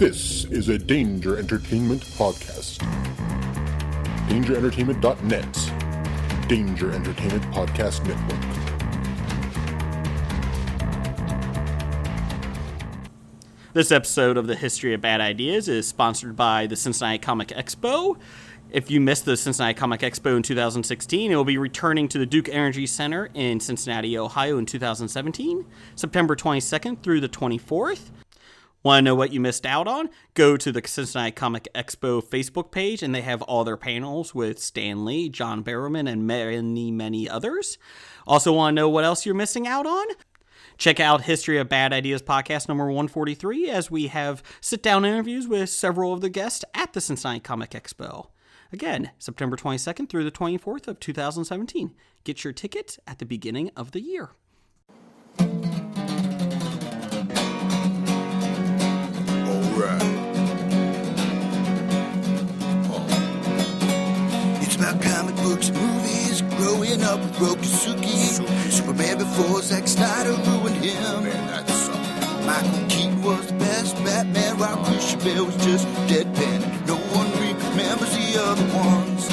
This is a Danger Entertainment podcast. DangerEntertainment.net. Danger Entertainment Podcast Network. This episode of the History of Bad Ideas is sponsored by the Cincinnati Comic Expo. If you missed the Cincinnati Comic Expo in 2016, it will be returning to the Duke Energy Center in Cincinnati, Ohio in 2017, September 22nd through the 24th. Want to know what you missed out on? Go to the Cincinnati Comic Expo Facebook page, and they have all their panels with Stan Lee, John Barrowman, and many, many others. Also want to know what else you're missing out on? Check out History of Bad Ideas podcast number 143, as we have sit-down interviews with several of the guests at the Cincinnati Comic Expo. Again, September 22nd through the 24th of 2017. Get your tickets at the beginning of the year. It's about comic books and movies, growing up with Rokusuki. Superman before Zack Snyder ruined him. Michael Keaton was the best Batman, while Christian Bale was just deadpan. No one remembers the other ones.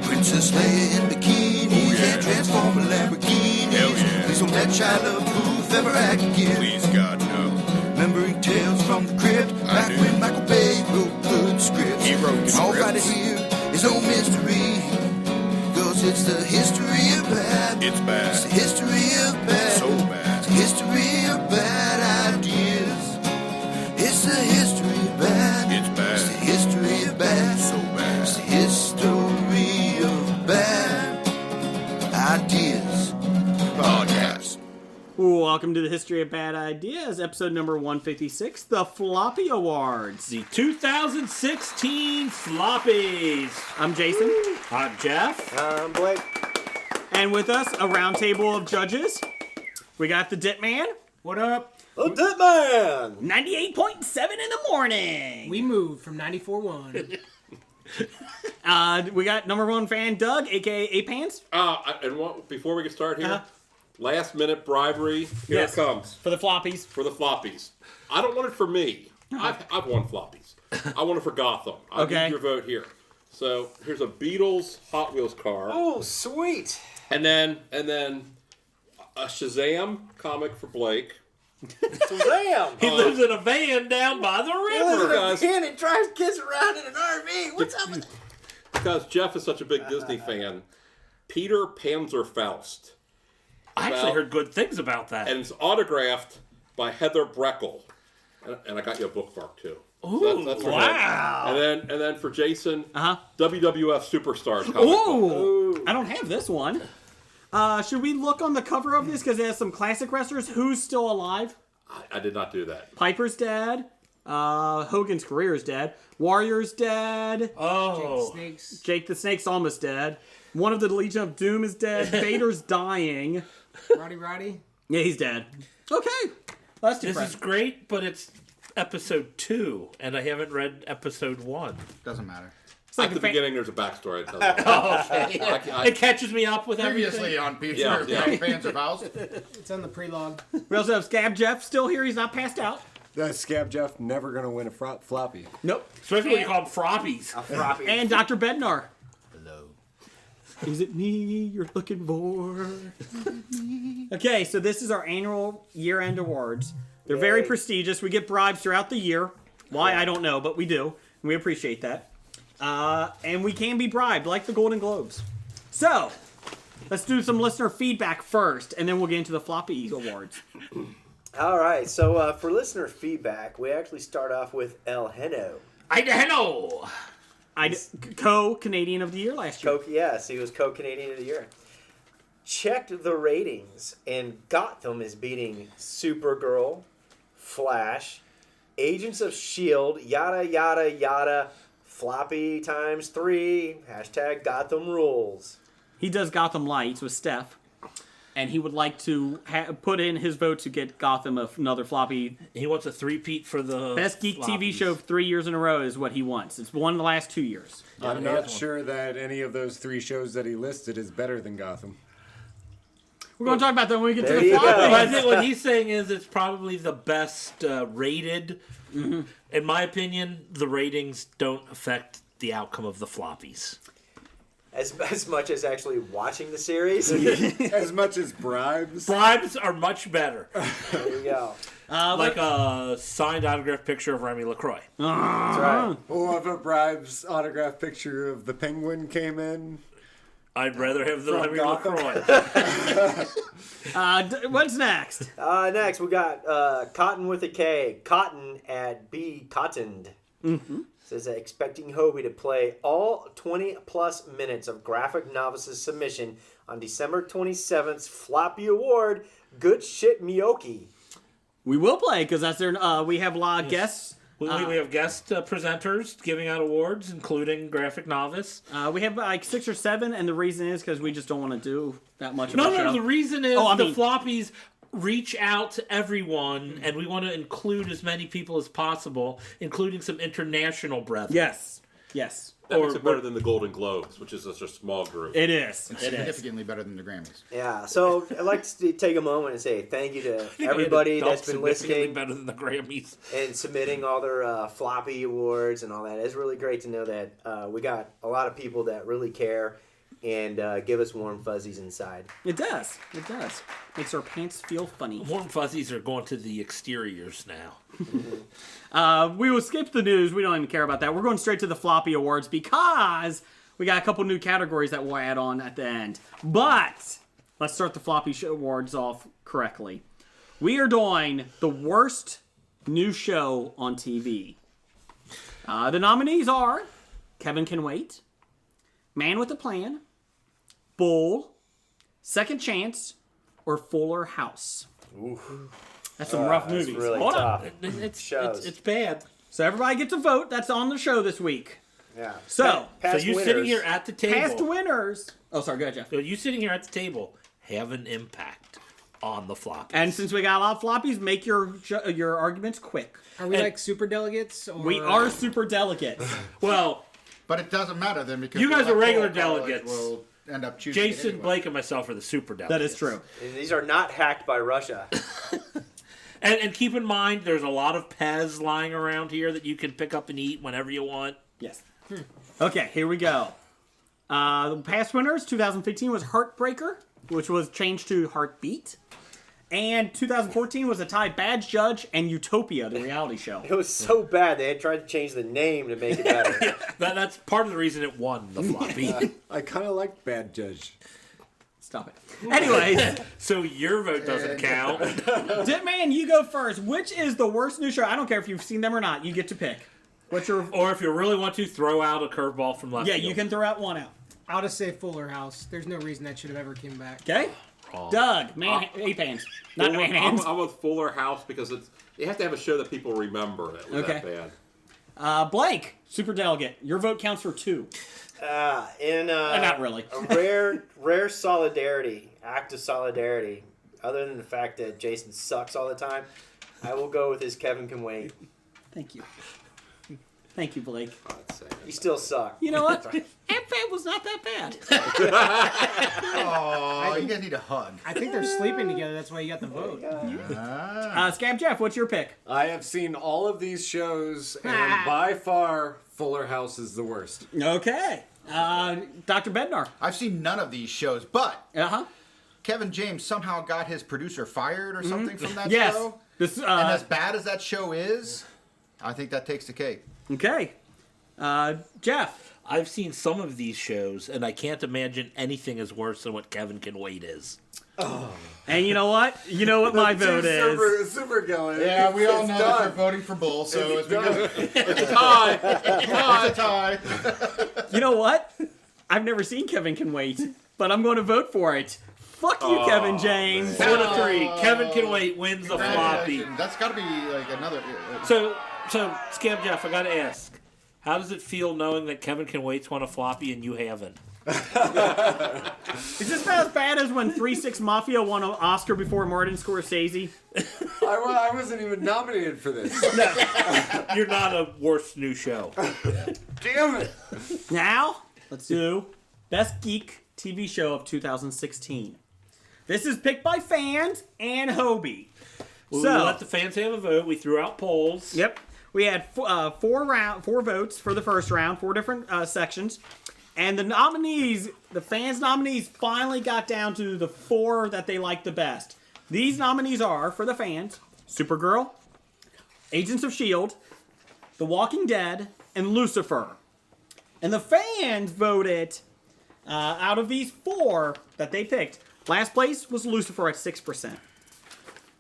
Princess Leia in bikinis and Transformer Lamborghinis. Please don't let Shia LaBeouf ever act again. Please, God, no. Remembering tales from the crypt, back when Michael Bay wrote good scripts. He wrote and all right scripts. here is no mystery, 'cause it's the history of bad. It's bad. It's the history of bad. So bad. It's the history of bad ideas. It's the history of bad. It's bad. It's the history of bad. So bad. It's the history of bad ideas. Podcast. Welcome to the History of Bad Ideas, episode number 156, the Floppy Awards. The 2016 Floppies. I'm Jason, I'm Jeff. I'm Blake. and with us, a round table of judges. We got the Dit Man, What up? The Dead Man! 98.7 in the morning. We moved from 94.1. We got number one fan, Doug, a.k.a. A-Pants, Before we get started here, Uh-huh. last minute bribery. Here Yes. it comes for the Floppies. for the floppies. I don't want it for me. I've won floppies. I want it for Gotham. I Okay. need your vote here. So here's a Beatles Hot Wheels car, Oh, sweet! and then a Shazam comic for Blake. Shazam! He lives in a van down by the river. Guys. And he drives kids around in an RV. What's up with Because Jeff is such a big Disney fan. Peter Panzerfaust. I actually heard good things about that. And it's autographed by Heather Breckel. And I got you a bookmark too. Ooh, that's for wow. him. And then for Jason, Uh-huh. WWF Superstars comic book. Ooh, I don't have this one. Should we look on the cover of this because it has some classic wrestlers? Who's still alive? I did not do that. Piper's dead. Hogan's career is dead. Warrior's dead. Oh. Snakes. Jake the Snake's almost dead. One of the Legion of Doom is dead. Vader's dying. Roddy. Yeah, he's dead. Okay. That's This depressing. is great, but it's episode 2, and I haven't read episode 1. Doesn't matter. It's like At the the beginning, there's a backstory. I tell you. Oh, okay. It catches me up with Previously everything. on Peter Yeah. Fans of House. It's on the pre-log. We also have Scab Jeff still here. He's not passed out. That Scab Jeff never gonna win a floppy. Nope. Especially when you call them Froppies. Floppy? And Dr. Bednar. Hello. Is it me you're looking for? Okay, so this is our annual year-end awards. They're very prestigious. We get bribes throughout the year. Why, I don't know, but we do. And we appreciate that. And we can be bribed, like the Golden Globes. So, let's do some listener feedback first, and then we'll get into the Floppy Awards. All right, so for listener feedback, we actually start off with El Heno. I know. Co-Canadian of the Year last year. Yes, he was co-Canadian of the year. Checked the ratings, and Gotham is beating Supergirl, Flash, Agents of S.H.I.E.L.D., yada, yada, yada, Floppy times 3, hashtag Gotham rules. He does Gotham Lights with Steph, and he would like to put in his vote to get Gotham another Floppy. He wants a three-peat for the Best Geek TV Floppies. show 3 years in a row is what he wants. It's won the last 2 years. I'm not sure that any of those three shows that he listed is better than Gotham. We're going to talk about that when we get to There the you go. But I floppy. think what he's saying is it's probably the best rated. In my opinion, the ratings don't affect the outcome of the floppies. As much as actually watching the series. As much as bribes. Bribes are much better. There you go. Like a signed autographed picture of Remy LaCroix. That's right. Or if a bribes autograph picture of the penguin came in. I'd rather have the From Remy Gotham? LaCroix. What's next? Next, we got Cotton with a K. Cotton at B. Cottoned. Says that expecting Hobie to play all 20-plus minutes of Graphic Novice's submission on December 27th's Floppy Award. Good shit, Miyoki. We will play because that's their. We have a lot of guests. We have guest presenters giving out awards, including Graphic Novice. We have like 6 or 7, and the reason is because we just don't want to do that much. Of No, a show. the reason is Oh, I the mean- floppies reach out to everyone, and we want to include as many people as possible, including some international brethren. Yes. That makes it better than the Golden Globes, which is such a small group. It is. It's It is. significantly better than the Grammys. Yeah, so I'd like to take a moment and say thank you to everybody that's been Significantly listening better than the Grammys. and submitting all their floppy awards and all that. It's really great to know that we got a lot of people that really care and give us warm fuzzies inside. It does. It does. Makes our pants feel funny. Warm fuzzies are going to the exteriors now. We will skip the news. We don't even care about that. We're going straight to the Floppy Awards because we got a couple new categories that we'll add on at the end. But let's start the Floppy Awards off correctly. We are doing the worst new show on TV. The nominees are Kevin Can Wait, Man with a Plan, Bull, Second Chance, or Fuller House. That's some rough That's movies. really Hold tough. on. It's bad. So everybody gets a vote. That's on the show this week. Yeah. So, Past So you winners. sitting here at the table. past winners. Oh, sorry. Go ahead, Jeff. So you sitting here at the table have an impact on the flop. And since we got a lot of floppies, make your arguments quick. Are we And- like super delegates? Or... We are super delegates. Well, But it doesn't matter then because You the guys are regular Electoral College delegates. will end up choosing it Jason, anyway. Blake, and myself are the super delegates. That is true. And these are not hacked by Russia. And keep in mind, there's a lot of Pez lying around here that you can pick up and eat whenever you want. Yes. Okay, here we go. The past winners, 2015 was Heartbreaker, which was changed to Heartbeat. And 2014 was a tie Badge Judge and Utopia, the reality show. It was so bad they had tried to change the name to make it better. That's part of the reason it won the floppy. I kind of like Bad Judge. Stop it. Anyways, So your vote doesn't count. Ditman, you go first. Which is the worst new show? I don't care if you've seen them or not. You get to pick. What's your... Or if you really want to, throw out a curveball from left Yeah, field. you can throw out one out. I'll just say Fuller House. There's no reason that should have ever came back. Okay? Wrong. Doug, ape hands. Not man hands. I'm with Fuller House because you have to have a show that people remember that was Okay. that bad. Blake, super delegate. Your vote counts for 2. Not really. a rare solidarity, act of solidarity, other than the fact that Jason sucks all the time, I will go with his Kevin Can Wait. Thank you. Thank you, Blake. I'd say. You still suck. You know what? Amp was not that bad. Oh, you guys need a hug. I think they're sleeping together. That's why you got the vote. Scab Jeff, what's your pick? I have seen all of these shows, and by far, Fuller House is the worst. Okay. Dr. Bednar. I've seen none of these shows, but Uh-huh. Kevin James somehow got his producer fired or something from that Yes. show. This, And as bad as that show is, I think that takes the cake. okay. Jeff. I've seen some of these shows, and I can't imagine anything is worse than what Kevin Can Wait is. And you know what? You know what my vote is. Super going. Yeah, we all It's know done. that you're voting for Bull, so It's as we go, done. it's a tie. You know what? I've never seen Kevin Can Wait, but I'm going to vote for it. Fuck you, Kevin James. 4-3. Kevin Can Wait wins the floppy. That's got to be like another. So Scab Jeff, I got to ask. How does it feel knowing that Kevin Can Wait's won a floppy and you haven't? Is this about as bad as when 3-6 Mafia won an Oscar before Martin Scorsese? I wasn't even nominated for this. You're not a worst new show. Damn it. Now, let's do Best Geek TV Show of 2016. This is picked by fans and Hobie. We So let the fans have a vote. We threw out polls. Yep. We had four votes for the first round, 4 different sections. And the fans' nominees finally got down to the 4 that they liked the best. These nominees are, for the fans, Supergirl, Agents of S.H.I.E.L.D., The Walking Dead, and Lucifer. And the fans voted, out of these 4 that they picked, last place was Lucifer at 6%.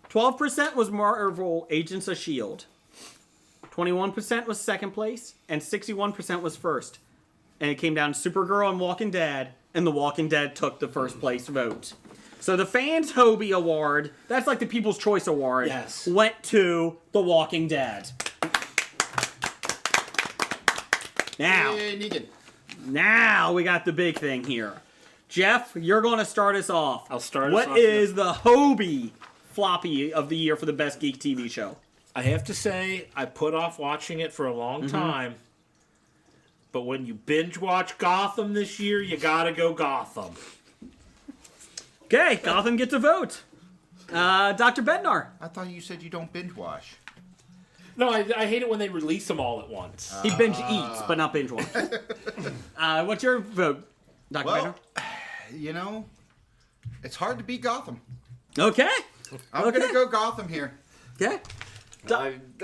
12% was Marvel Agents of S.H.I.E.L.D., 21% was second place, and 61% was first. And it came down to Supergirl and Walking Dead, and The Walking Dead took the first place vote. So the Fans Hobie Award, that's like the People's Choice Award, Yes. went to The Walking Dead. Now, Hey, Negan. now we got the big thing here. Jeff, you're going to start us off. I'll start us What off is the Hobie Floppy of the year for the best geek TV show? I have to say, I put off watching it for a long Mm-hmm. time. But when you binge watch Gotham this year, you gotta go Gotham. Okay, Gotham gets a vote. Dr. Bednar. I thought you said you don't binge watch. No, I hate it when they release them all at once. He binge eats, but not binge watch. What's your vote, Dr. Well, you know, it's hard to beat Gotham. Bednar? Okay. I'm Okay. gonna go Gotham here. Okay.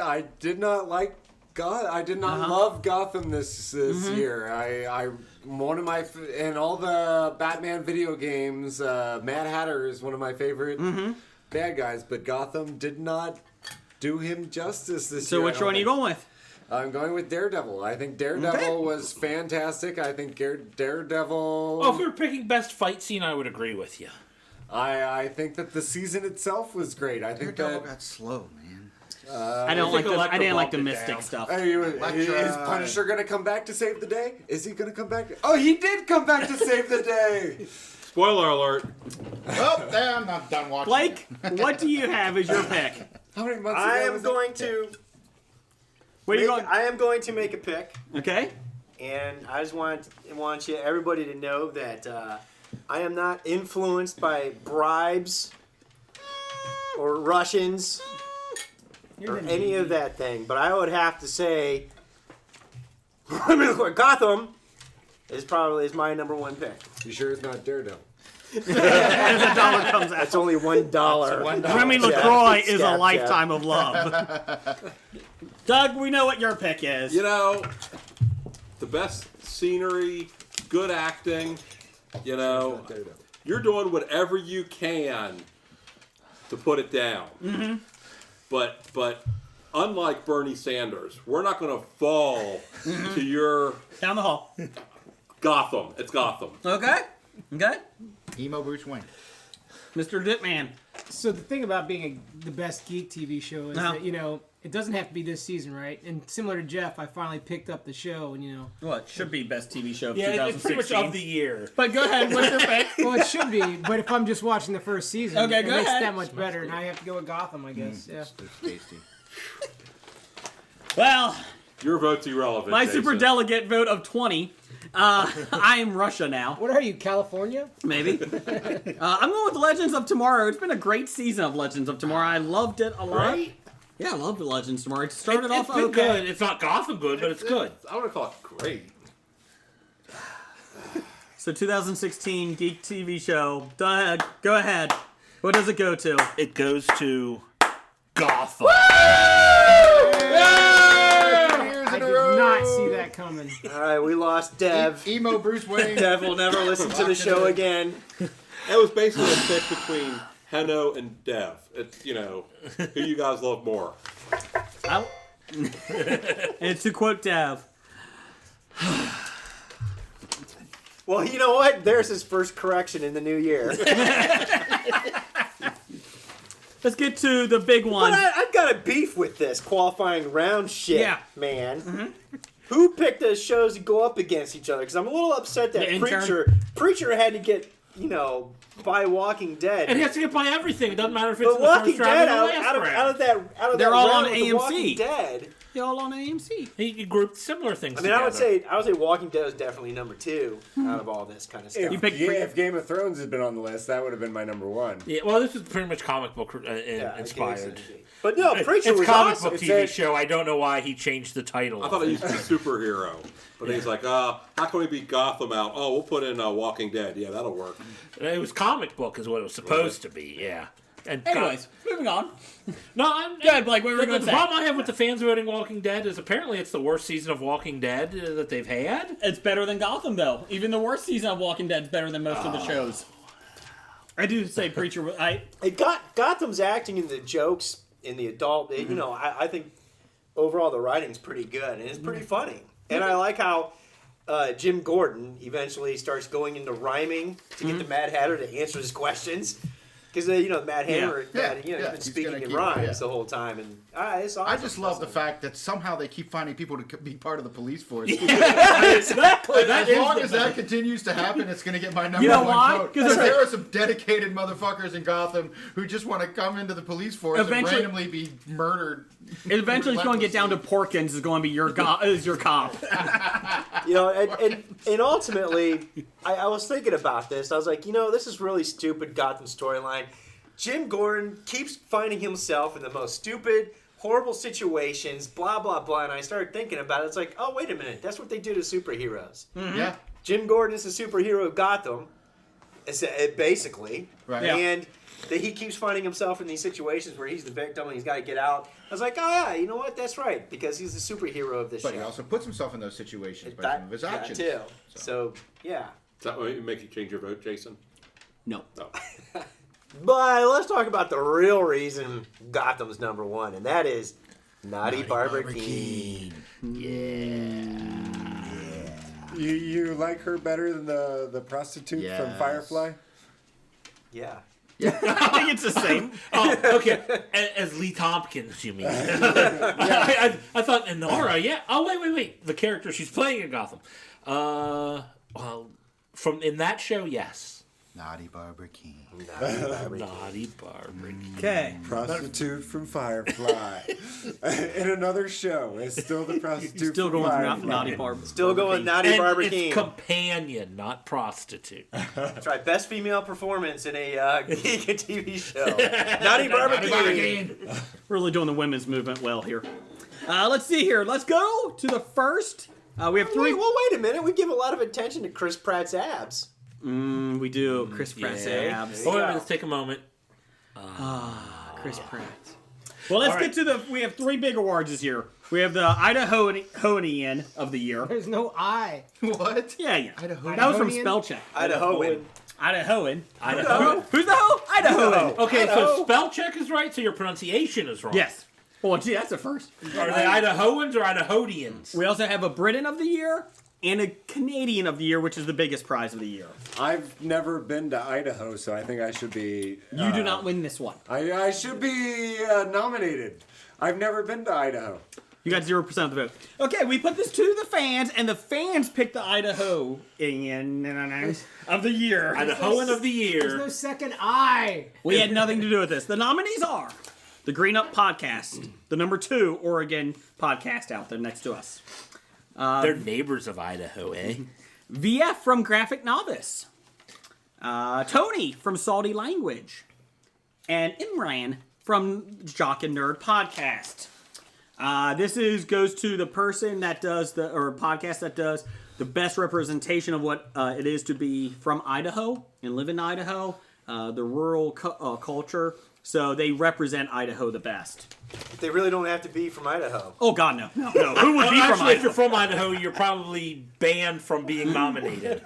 I did not like I did not love Gotham this year. I one of my in all the Batman video games, Mad Hatter is one of my favorite bad guys, but Gotham did not do him justice this year. So which one are you going with? I'm going with Daredevil. I think Daredevil was fantastic. I think Daredevil. Oh, if we were picking best fight scene, I would agree with you. I think that the season itself was great. I think Daredevil that got slow, man. I didn't like the bumped it Mystic down. stuff. Is Punisher going to come back to save the day? Is he going to come back? Oh, he did come back to save the day. Spoiler alert. Oh, I'm not done watching. Blake, what do you have as your pick? How many months I ago am was going to. Where are you going? I am going to make a pick, Okay. and I just want everybody to know that I am not influenced by bribes or Russians or any of that thing. But I would have to say, Gotham is my number 1 pick. You sure it's not Daredevil? As a dollar comes out. That's only $1. Remy Jeff. LaCroix is a Jeff. lifetime of love. Doug, we know what your pick is. You know, the best scenery, good acting. You know, Daredevil. you're doing whatever you can to put it down. Mm-hmm. But unlike Bernie Sanders, we're not going to fall to your Down the hall. Gotham. It's Gotham. Okay. Okay. Emo Bruce Wayne. Mr. Ditman. So the thing about being the best geek TV show is Uh-huh. that, you know, it doesn't have to be this season, right? And similar to Jeff, I finally picked up the show, and, you know, Well, it should be best TV show of Yeah, it's pretty much 2016. of the year. But go ahead. What's your pick? well, it should be, but if I'm just watching the first season, Okay, it go makes ahead. that much better, and I have to go with Gotham, I guess. Yeah. It's tasty. Well, Your vote's irrelevant. my Jason. super delegate vote of 20. I am Russia now. What are you, California? Maybe. I'm going with Legends of Tomorrow. It's been a great season of Legends of Tomorrow. I loved it a lot. Right? Yeah, I loved Legends of Tomorrow. It started off It's been okay. good. It's not Gotham good, but it's good. I want to call it great. So 2016 Geek TV show. Doug, go ahead. What does it go to? It goes to Gotham. I did not see that coming. All right, we lost Dev. Emo Bruce Wayne. Dev will never listen to the show again. It was basically a pick between Heno and Dev. It's, you know, who you guys love more. And to quote Dev, Well, you know what? There's his first correction in the new year. let's get to the big one. But I've got a beef with this qualifying round shit, Yeah. man. Who picked the shows to go up against each other? Because I'm a little upset that The intern. Preacher had to get, you know, by Walking Dead. And he has to get by everything. It doesn't matter if it's But in the Walking first round Dead or the out last of round. that They're all round on with The AMC. Walking Dead. Y'all on AMC. He grouped similar things. I mean, together. I would say Walking Dead is definitely number 2 out of all this kind of stuff. If Game of Thrones had been on the list, that would have been my number 1. Yeah, well, this is pretty much comic book Yeah, inspired. But no, Preacher It's was comic awesome. book TV show. I don't know why he changed the title. I thought it used to be superhero, but he's like, how can we beat Gotham out? Oh, we'll put in Walking Dead. Yeah, that'll work. It was comic book, is what it was supposed to be. Yeah. And Anyways, moving on. no, I'm Good, Blake, what were we the going to say? problem I have with the fans voting Walking Dead is apparently it's the worst season of Walking Dead that they've had. It's better than Gotham, though. Even the worst season of Walking Dead is better than most of the shows. I do say Preacher. Gotham's acting and the jokes in the adult, you know, I think overall the writing's pretty good and it's pretty funny. And I like how Jim Gordon eventually starts going into rhyming to get the Mad Hatter to answer his questions. Because, you know, Mad Hatter, he's been speaking in rhymes the whole time. And it's awesome. I just love the fact that somehow they keep finding people to be part of the police force. Exactly. As long as that continues to happen, it's going to get my number know one why? vote. 'Cause Because that's there are some dedicated motherfuckers in Gotham who just want to come into the police force Eventually- and randomly be murdered. Eventually, it's going to get down to Porkins is going to be your cop. You know, and ultimately, I was thinking about this. I was like, you know, this is really stupid Gotham storyline. Jim Gordon keeps finding himself in the most stupid, horrible situations, blah, blah, blah. And I started thinking about it. It's like, oh, wait a minute. That's what they do to superheroes. Yeah. Jim Gordon is the superhero of Gotham, basically. Right. Yeah. And that he keeps finding himself in these situations where he's the victim and he's got to get out. I was like, oh, yeah, you know what? That's right. Because he's the superhero of this But show. he also puts himself in those situations by That- some of his that actions. too. So, yeah. Does that make you change your vote, Jason? No. No. But let's talk about the real reason Gotham's number 1, and that is Naughty Barbara Keene. You like her better than the prostitute from Yes. Firefly? Yeah. I think it's the same. Oh, okay. As Lee Tompkins, you mean? I thought Inara, yeah. Oh, wait. The character she's playing in Gotham. Well, in that show, yes. Naughty Barbara Keene. Naughty Barbara. Okay. Prostitute from Firefly. In another show, it's still the prostitute Still from going Firefly. with Naughty Barbara. Still going Naughty And Barbara it's Keene. companion, not prostitute. That's right. Best female performance in a geek TV show. Naughty Barbara Keene. Really doing the women's movement well here. Let's see here. Let's go to the first. We have three. Wait a minute. We give a lot of attention to Chris Pratt's abs. We do. Chris Pratt's abs. Oh, wait a minute, let's take a moment. Chris Pratt. Well, let's get to the. We have 3 big awards this year. We have the Idahoan of the year. There's no I. What? Yeah. Idaho. That was from Idahonian? spell check. Idahoan. Idahoan. Idaho. Who's the hoe? Idahoan. Okay, so spell check is right, so your pronunciation is wrong. Yes. Well, gee, that's a first. Are they Idahoans or Idahodians? We also have a Britain of the year and a Canadian of the year, which is the biggest prize of the year. I've never been to Idaho, so I think I should be... You do not win this one. I should be nominated. I've never been to Idaho. You got 0% of the vote. Okay, we put this to the fans, and the fans picked the Idaho of the year. Idahoan of the There's no year. second I. We had nothing to do with this. The nominees are the Green Up Podcast, the number 2 Oregon podcast out there next to us. They're neighbors of Idaho, eh? VF from Graphic Novice. Tony from Salty Language. And Imran from Jock and Nerd Podcast. This goes to the person that does podcast that does the best representation of what it is to be from Idaho and live in Idaho, the rural culture. So they represent Idaho the best. They really don't have to be from Idaho. Oh God, no. Who would be from Actually, if Idaho? you're from Idaho, you're probably banned from being nominated.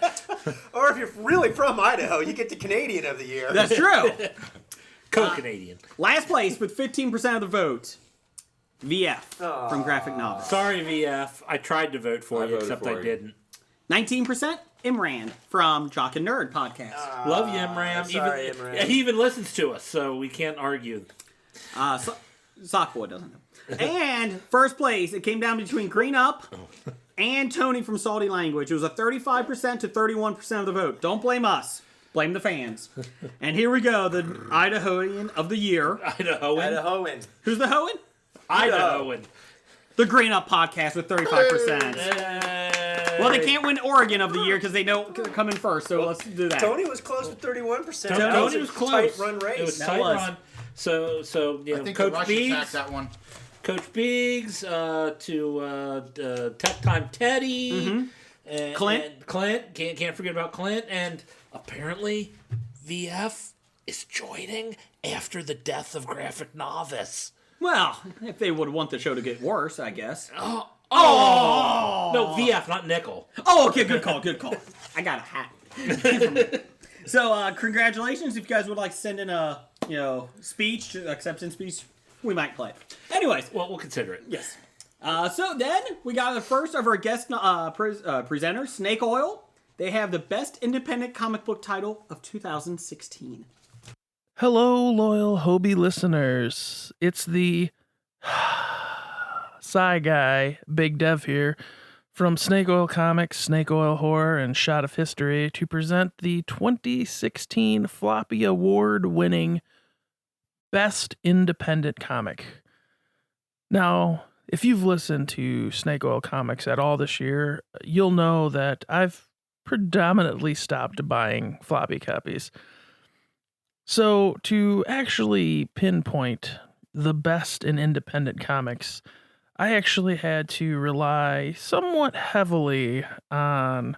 Or if you're really from Idaho, you get the Canadian of the year. That's true. Co-Canadian. Last place with 15% of the vote, VF from Graphic Novice. Sorry, VF. I tried to vote for I you, voted except for I you. didn't. 19%, Imran from Jock and Nerd Podcast. Love you, Imram. sorry, Imran. Yeah, he even listens to us, so we can't argue. Sockboy doesn't know. And first place, it came down between Green Up and Tony from Salty Language. It was a 35% to 31% of the vote. Don't blame us. Blame the fans. And here we go, the Idahoan of the year. Idahoan. Idahoan. Who's the Hoan? Idahoan. The Grain Up podcast with 35%. Well, they can't win Oregon of the year because they don't come in first, so let's do that. Tony was close with 31%. Tony was close. Tight run race. It was a tight run. So you know, I think Coach the Russians hacked Biggs, that one. Coach Biggs to Tech Time Teddy, and Clint. Can't forget about Clint, and apparently VF is joining after the death of Graphic Novice. Well, if they would want the show to get worse, I guess. No, VF, not Nickel. Oh, okay, good call. I got a hat. So, congratulations. If you guys would like to send in a, speech, acceptance speech, we might play it. Anyways. Well, we'll consider it. Yes. So then, we got the first of our guest presenters, Snake Oil. They have the best independent comic book title of 2016. Hello, loyal Hobie listeners. It's the Psy Guy, Big Dev here, from Snake Oil Comics, Snake Oil Horror, and Shot of History to present the 2016 Floppy Award winning Best Independent Comic. Now, if you've listened to Snake Oil Comics at all this year, you'll know that I've predominantly stopped buying floppy copies. So, to actually pinpoint the best in independent comics, I actually had to rely somewhat heavily on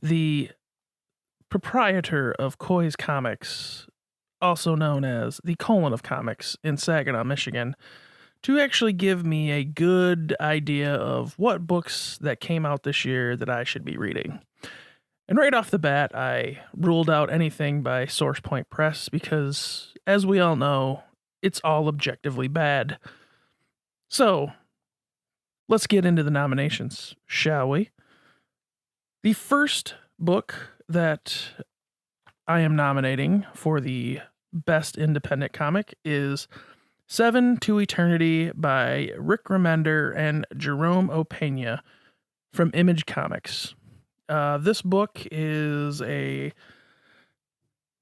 the proprietor of Coy's Comics, also known as the Colon of Comics in Saginaw, Michigan, to actually give me a good idea of what books that came out this year that I should be reading. And right off the bat, I ruled out anything by Source Point Press because, as we all know, it's all objectively bad. So, let's get into the nominations, shall we? The first book that I am nominating for the Best Independent Comic is Seven to Eternity by Rick Remender and Jerome Opeña from Image Comics. This book is a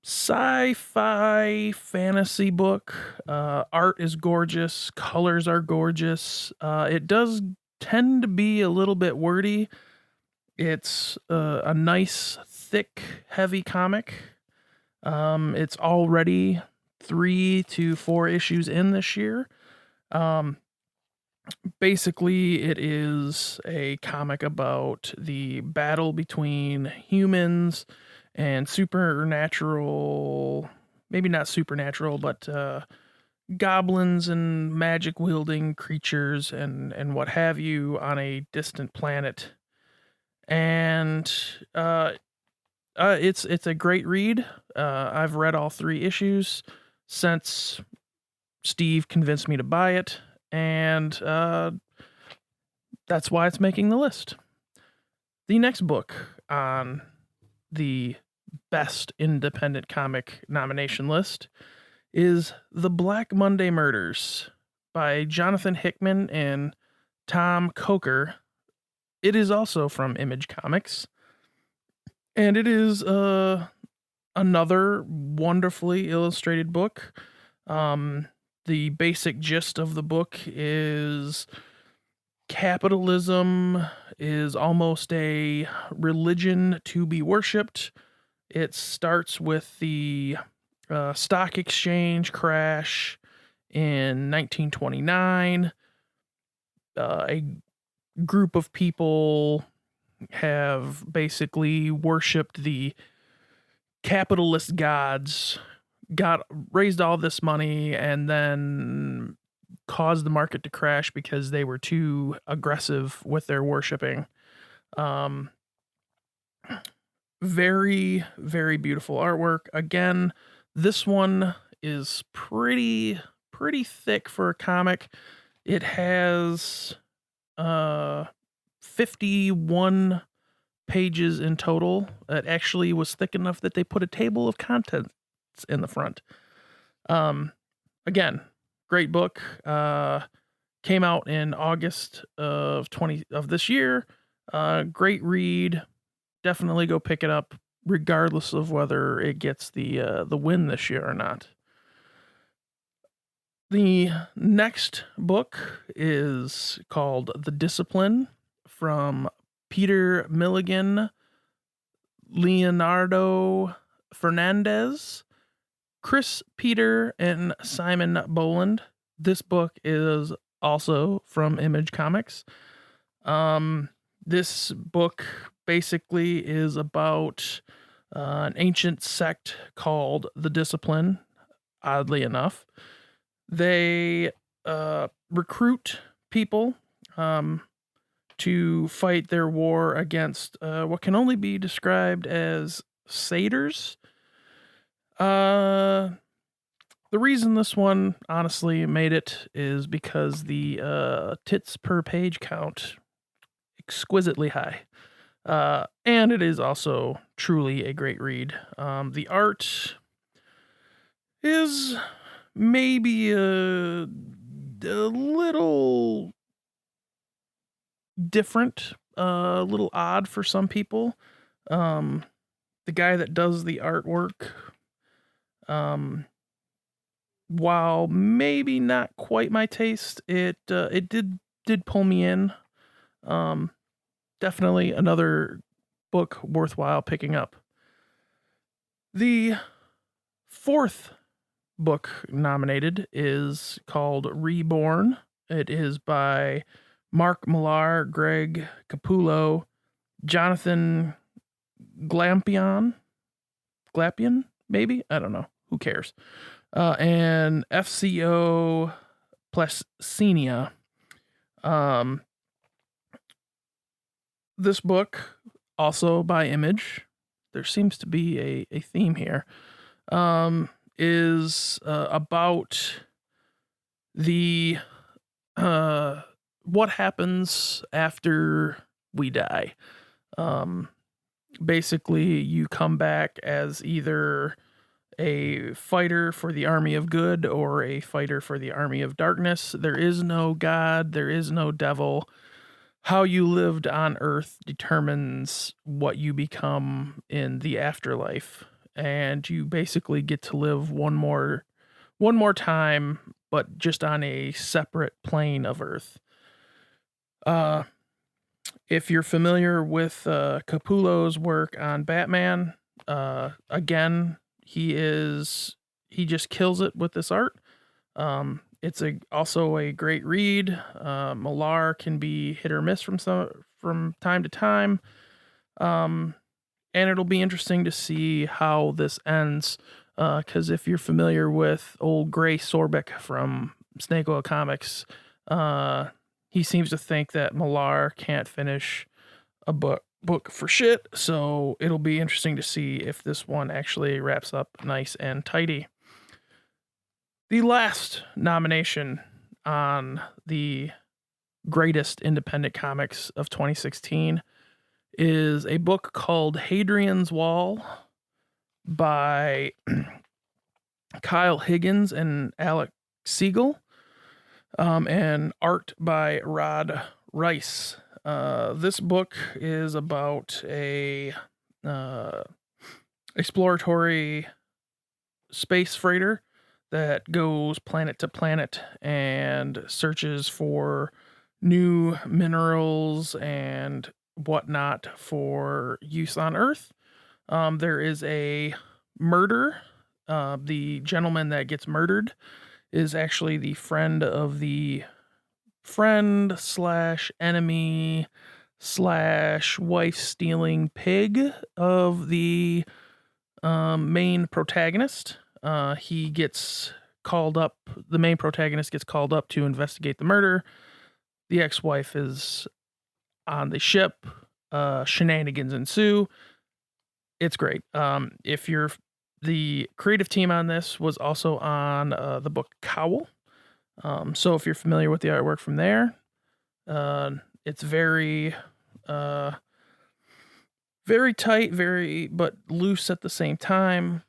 sci-fi fantasy book. Art is gorgeous. Colors are gorgeous. It does tend to be a little bit wordy. It's a nice, thick, heavy comic. It's already 3 to 4 issues in this year. Basically, it is a comic about the battle between humans and supernatural, maybe not supernatural, but goblins and magic-wielding creatures and what have you on a distant planet. And it's a great read. I've read all 3 issues since Steve convinced me to buy it. And that's why it's making the list. The next book on the Best Independent Comic nomination list is The Black Monday Murders by Jonathan Hickman and Tom Coker. It is also from Image Comics. And it is another wonderfully illustrated book. The basic gist of the book is capitalism is almost a religion to be worshipped. It starts with the stock exchange crash in 1929. A group of people have basically worshipped the capitalist gods, raised all this money, and then caused the market to crash because they were too aggressive with their worshiping. Very, very beautiful artwork. Again, this one is pretty thick for a comic. It has 51 pages in total. It actually was thick enough that they put a table of contents in the front. Again, great book. Came out in August of this year. Great read. Definitely go pick it up, regardless of whether it gets the win this year or not. The next book is called The Discipline from Peter Milligan, Leonardo Fernandez, Chris Peter, and Simon Boland. This book is also from Image Comics. This book basically is about an ancient sect called the Discipline, oddly enough. They recruit people to fight their war against what can only be described as satyrs. The reason this one honestly made it is because the tits per page count exquisitely high. And it is also truly a great read. The art is maybe a little different, a little odd for some people. The guy that does the artwork, while maybe not quite my taste, it did pull me in. Definitely another book worthwhile picking up. The fourth book nominated is called Reborn. It is by Mark Millar, Greg Capullo, Jonathan Glampion, maybe? I don't know. Who cares? And FCO Plesinia. This book, also by Image, there seems to be a theme here, is about the what happens after we die. Basically, you come back as either a fighter for the army of good or a fighter for the army of darkness. There is no God, there is no devil. How you lived on Earth determines what you become in the afterlife, and you basically get to live one more time, but just on a separate plane of Earth. If you're familiar with Capullo's work on Batman, again, he just kills it with this art. It's also a great read. Millar can be hit or miss from time to time. And it'll be interesting to see how this ends. Because if you're familiar with old Gray Sorbeck from Snake Oil Comics, he seems to think that Millar can't finish a book for shit. So it'll be interesting to see if this one actually wraps up nice and tidy. The last nomination on the greatest independent comics of 2016 is a book called Hadrian's Wall by Kyle Higgins and Alex Siegel, and art by Rod Rice. This book is about a exploratory space freighter that goes planet to planet and searches for new minerals and whatnot for use on Earth. There is a murder. The gentleman that gets murdered is actually the friend of the friend / enemy / wife stealing pig of the main protagonist. He gets called up, the main protagonist gets called up to investigate the murder. The ex-wife is on the ship. Shenanigans ensue. It's great. The creative team on this was also on the book Cowl. So if you're familiar with the artwork from there, it's very tight, but loose at the same time.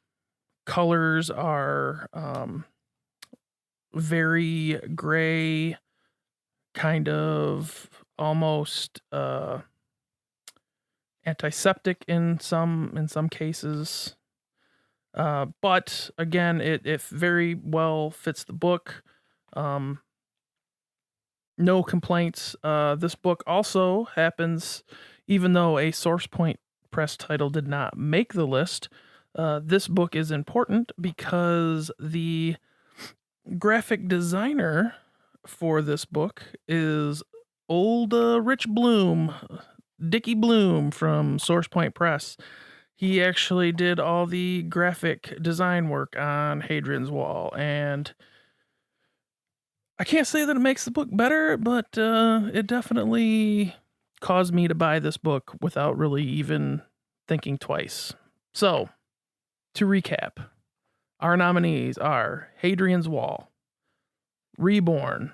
Colors are very gray, kind of almost antiseptic in some cases. But again, it very well fits the book. No complaints. This book also happens, even though a Source Point Press title did not make the list, this book is important because the graphic designer for this book is old Rich Bloom, Dickie Bloom from Source Point Press. He actually did all the graphic design work on Hadrian's Wall, and I can't say that it makes the book better, but it definitely caused me to buy this book without really even thinking twice. So, to recap, our nominees are Hadrian's Wall, Reborn,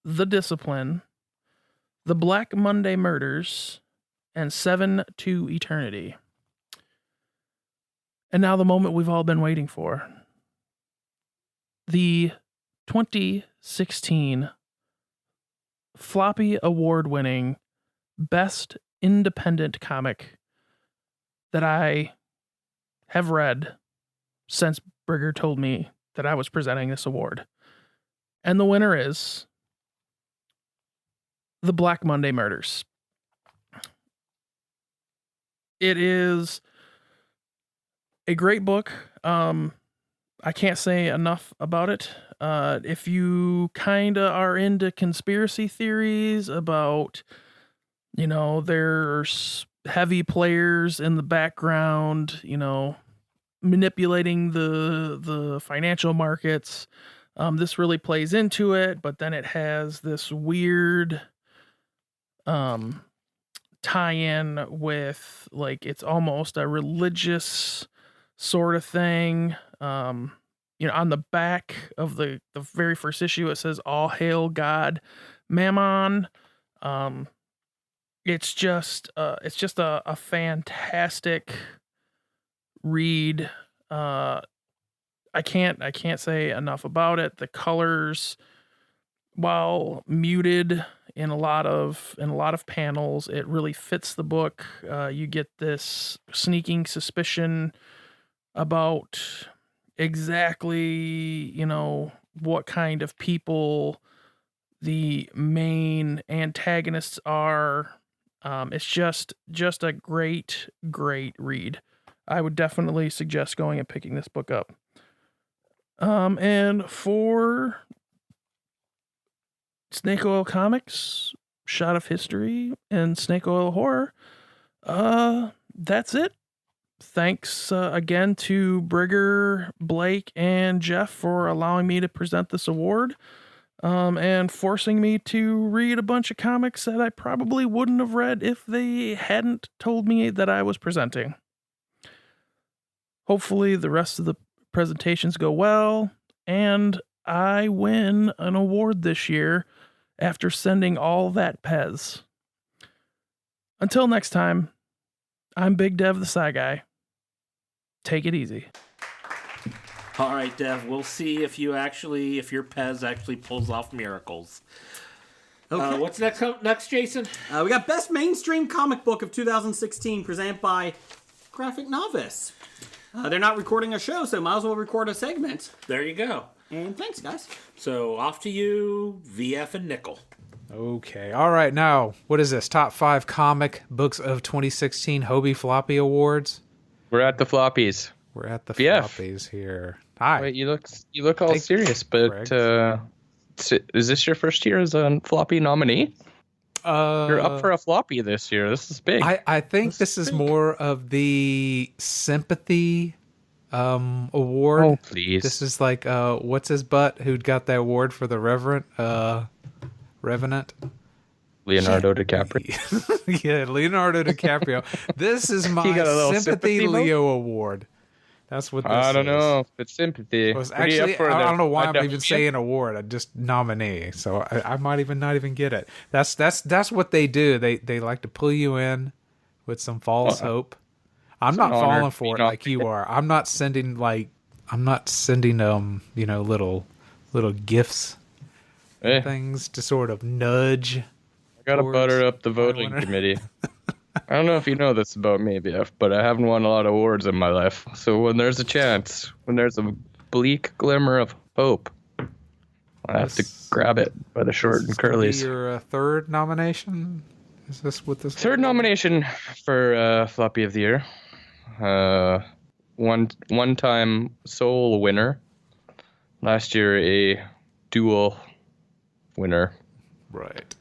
The Discipline, The Black Monday Murders, and 7 to Eternity. And now the moment we've all been waiting for. The 2016 Floppy Award-winning Best Independent Comic that I have read since Brigger told me that I was presenting this award. And the winner is The Black Monday Murders. It is a great book. I can't say enough about it. If you kind of are into conspiracy theories about, there's heavy players in the background, manipulating the financial markets, this really plays into it, but then it has this weird tie-in with, like, it's almost a religious sort of thing. On the back of the very first issue, it says, "All hail God Mammon." It's just a fantastic read. I can't say enough about it. The colors, while muted in a lot of panels, it really fits the book. You get this sneaking suspicion about exactly, what kind of people the main antagonists are. It's just a great read. I would definitely suggest going and picking this book up. And for Snake Oil Comics, Shot of History, and Snake Oil Horror, that's it. Thanks again to Brigger, Blake, and Jeff for allowing me to present this award, and forcing me to read a bunch of comics that I probably wouldn't have read if they hadn't told me that I was presenting. Hopefully the rest of the presentations go well, and I win an award this year after sending all that Pez. Until next time, I'm Big Dev the Sci Guy. Take it easy. All right, Dev, we'll see if your Pez actually pulls off miracles. Okay. What's next, Jason? We got Best Mainstream Comic Book of 2016, presented by Graphic Novice. They're not recording a show, so might as well record a segment. There you go. And thanks, guys. So off to you, VF and Nickel. Okay. All right. Now, what is this? Top 5 comic books of 2016 Hobie Floppy Awards. We're at the floppies. We're at the VF. floppies here. Hi. Wait, you look all serious, but is this your first year as a floppy nominee? You're up for a floppy this year. This is big. I think this is more of the sympathy award. Oh, please. This is like what's his butt who got that award for the Revenant? Leonardo DiCaprio. Yeah, Leonardo DiCaprio. This is my got a little sympathy sympathy Leo award. That's what this is. I don't know if it's sympathy. It was actually, I don't know why I'm even saying award. I just nominee, so I might even not even get it. That's what they do. They like to pull you in with some false hope. I'm not falling for it like you are. I'm not sending little gifts, things to sort of nudge. I gotta butter up the voting committee. I don't know if you know this about me, BF, but I haven't won a lot of awards in my life. So when there's a chance, when there's a bleak glimmer of hope, I have to grab it by the short and curlies. Your third nomination? Is this what this? Third nomination for Floppy of the Year. One-time Soul winner. Last year, a dual winner. Right.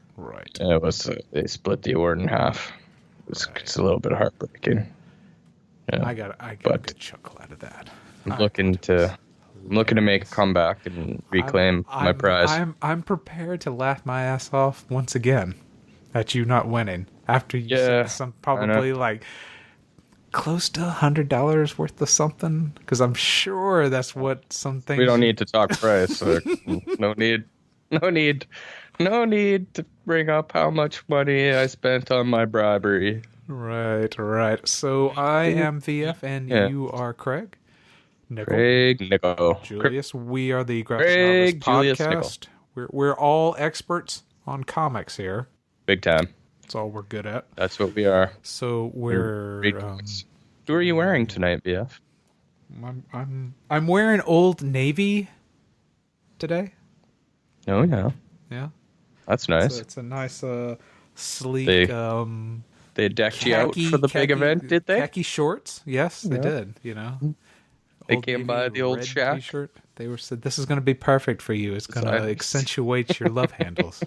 It was they split the award in half. It's a little bit heartbreaking. Yeah. I got a good chuckle out of that. I'm looking to make a comeback and reclaim my prize. I'm prepared to laugh my ass off once again at you not winning after you said some probably like close to $100 worth of something, because I'm sure that's what some things. We don't need to talk price. No need to bring up how much money I spent on my bribery. Right. So I am VF and you are Craig. Nico. Julius. We are the Graphic Novels Podcast. We're all experts on comics here. Big time. That's all we're good at. That's what we are. So we're. Who are you wearing tonight, VF? I'm wearing Old Navy today. Oh yeah. Yeah. That's nice. So it's a nice sleek. They decked you out for the big event, did they? Khaki shorts. Yes, they did. You know. They came by the old shack. T-shirt. They said, "This is going to be perfect for you. It's going to accentuate your love handles."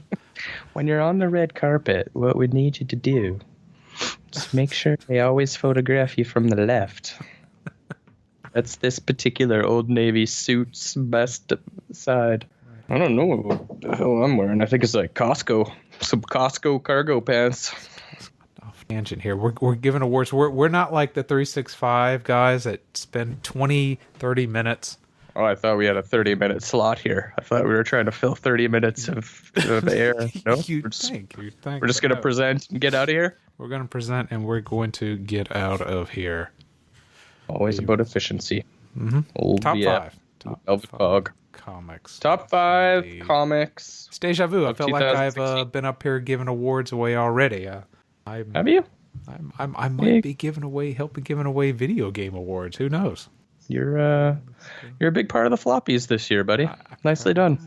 When you're on the red carpet, what we need you to do is make sure they always photograph you from the left. That's this particular Old Navy suit's best side. I don't know what the hell I'm wearing. I think it's like Costco. Some Costco cargo pants. Tangent here. We're giving awards. We're not like the 365 guys that spend 20-30 minutes. Oh, I thought we had a 30-minute slot here. I thought we were trying to fill 30 minutes of air. No, we're just going to present and get out of here. We're going to present and we're going to get out of here. Always about efficiency. Mm-hmm. Top 5. Top 5 comics. Top 5 comics. It's deja vu. I felt like I've been up here giving awards away already. Have you? I might be helping giving away video game awards. Who knows? You're a big part of the floppies this year, buddy. Nicely done.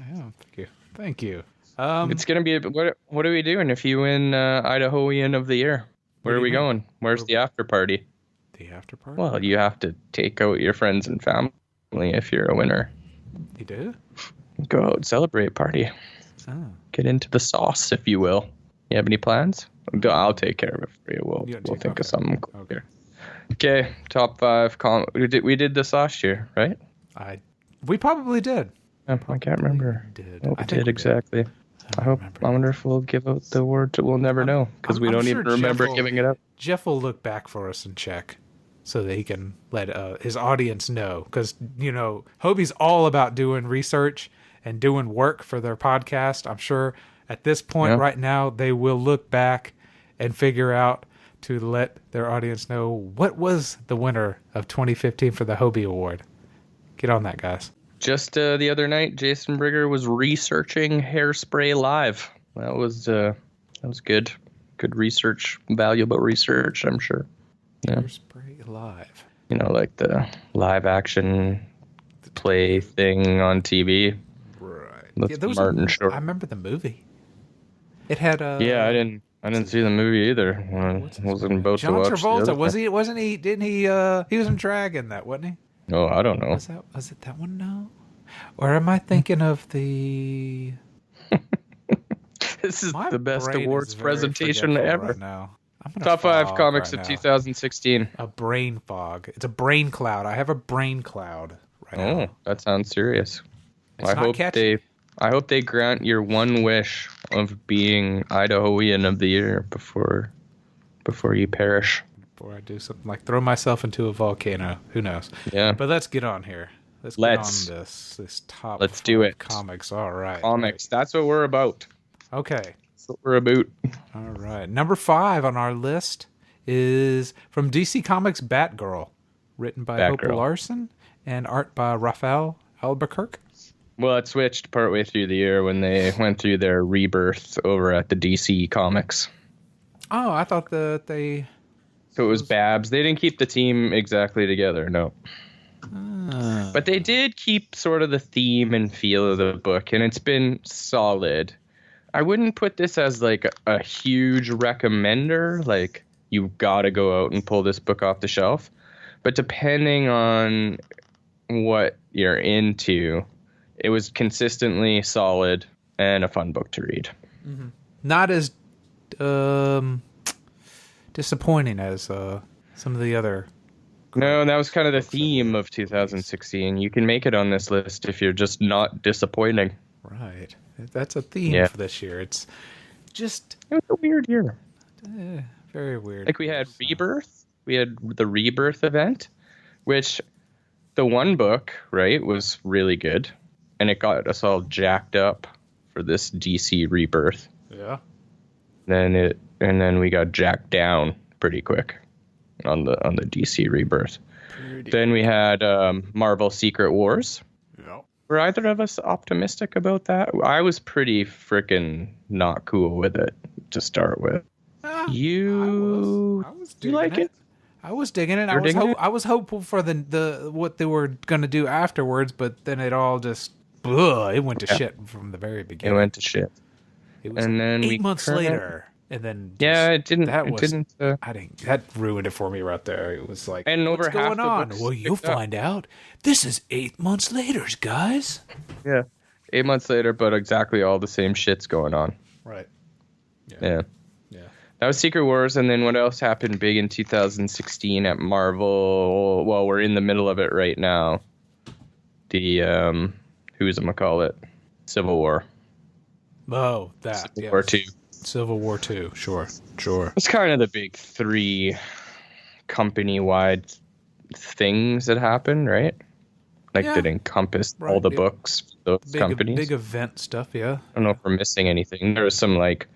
Yeah, thank you. It's gonna be. What are we doing if you win Idahoan of the Year? Where are we going? Where's the after party? The after party? Well, you have to take out your friends and family if you're a winner. You do? Go out and celebrate, party. Oh. Get into the sauce, if you will. You have any plans? I'll take care of it for you. We'll think of something cool here. Okay, top 5. We did this last year, right? We probably did. I can't remember. We did exactly. I wonder if we'll give out the award. We'll never know because we don't even remember giving it up. Jeff will look back for us and check so that he can let his audience know. Because, Hobie's all about doing research and doing work for their podcast. I'm sure at this point right now, they will look back and figure out to let their audience know what was the winner of 2015 for the Hobie Award. Get on that, guys. Just the other night, Jason Brigger was researching Hairspray Live. That was good. Good research, valuable research, I'm sure. Yeah. Hairspray Live. Like the live action play thing on TV. Right. Martin Short. I remember the movie. It had Yeah, I didn't see the movie either. I wasn't about to watch. John Travolta wasn't he? Didn't he? He was in Dragon, that wasn't he? No, I don't know. Was it that one? No. Or am I thinking of the? This is the best awards presentation ever. Right now. Top 5 comics of 2016. A brain fog. It's a brain cloud. I have a brain cloud right now. Oh, that sounds serious. I hope they grant your one wish of being Idahoan of the Year before you perish. Before I do something like throw myself into a volcano. Who knows? Yeah. But let's get on here. Let's get on this top. Let's do it. Comics. All right. Comics. That's what we're about. Okay. That's what we're about. All right. Number 5 on our list is from DC Comics Batgirl, written by Hope Larson and art by Raphael Albuquerque. Well, it switched partway through the year when they went through their rebirth over at the DC Comics. Oh, I thought that they... So it was Babs. They didn't keep the team exactly together, no. But they did keep sort of the theme and feel of the book, and it's been solid. I wouldn't put this as like a huge recommender, like you've got to go out and pull this book off the shelf. But depending on what you're into, it was consistently solid and a fun book to read. Mm-hmm. Not as disappointing as some of the other. No, that was kind of the theme of 2016. You can make it on this list if you're just not disappointing. Right. That's a theme for this year. It's just... It was a weird year. Very weird. Like we had Rebirth. We had the Rebirth event, which the one book, right, was really good. And it got us all jacked up for this DC Rebirth. Yeah. And then we got jacked down pretty quick on the DC Rebirth. Then we had Marvel Secret Wars. Yeah. Were either of us optimistic about that? I was pretty freaking not cool with it to start with. I was you like it? I was digging it. I was hopeful for the what they were going to do afterwards, but then it all just it went to shit from the very beginning. It went to shit. It was and then 8 months later. And then it didn't. That ruined it for me right there. It was like, and over what's half going the on? books Well, you'll find out. This is 8 months later, guys. Yeah, 8 months later, but exactly all the same shit's going on. Right. Yeah. That was Secret Wars, and then what else happened big in 2016 at Marvel? Well, we're in the middle of it right now. The Civil War. Oh, that Civil War 2. Civil War 2, sure. It's kind of the big three company-wide things that happened, right? Like that encompassed all the books, those companies. Big event stuff, yeah. I don't know if we're missing anything. There was some like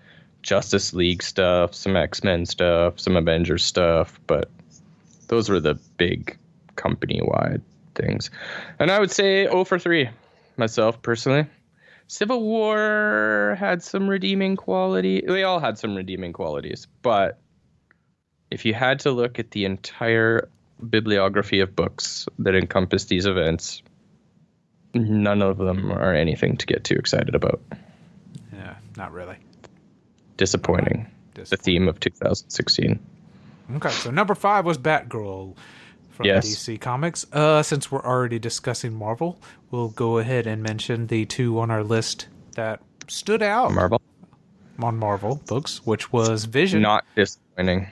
Justice League stuff, some X-Men stuff, some Avengers stuff, but those were the big company-wide things. And I would say 0 for 3 myself, personally. Civil War had some redeeming quality. They all had some redeeming qualities. But if you had to look at the entire bibliography of books that encompass these events, none of them are anything to get too excited about. Yeah, not really. Disappointing. The theme of 2016. Okay, so number 5 was Batgirl from DC Comics. Since we're already discussing Marvel, we'll go ahead and mention the two on our list that stood out on Marvel books, which was Vision. Not disappointing.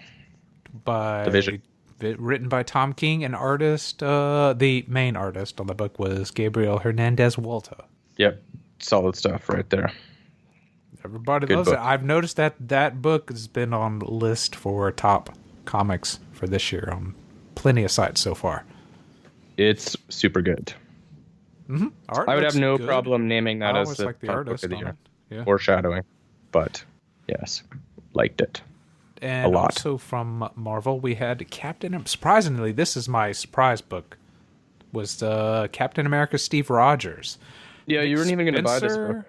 By The Vision. Written by Tom King, and artist, the main artist on the book was Gabriel Hernandez Walter. Yep, solid stuff right there. Everybody Good loves book. it. I've noticed that book has been on the list for top comics for this year on plenty of sites so far. It's super good. Mm-hmm. I would have no problem naming that as the like the top artist book of the on year. it. Yeah. Foreshadowing, but yes, liked it. And a lot. Also from Marvel, we had Captain. Surprisingly, this is my surprise book. Was Captain America Steve Rogers? Yeah, you weren't even going to buy this book.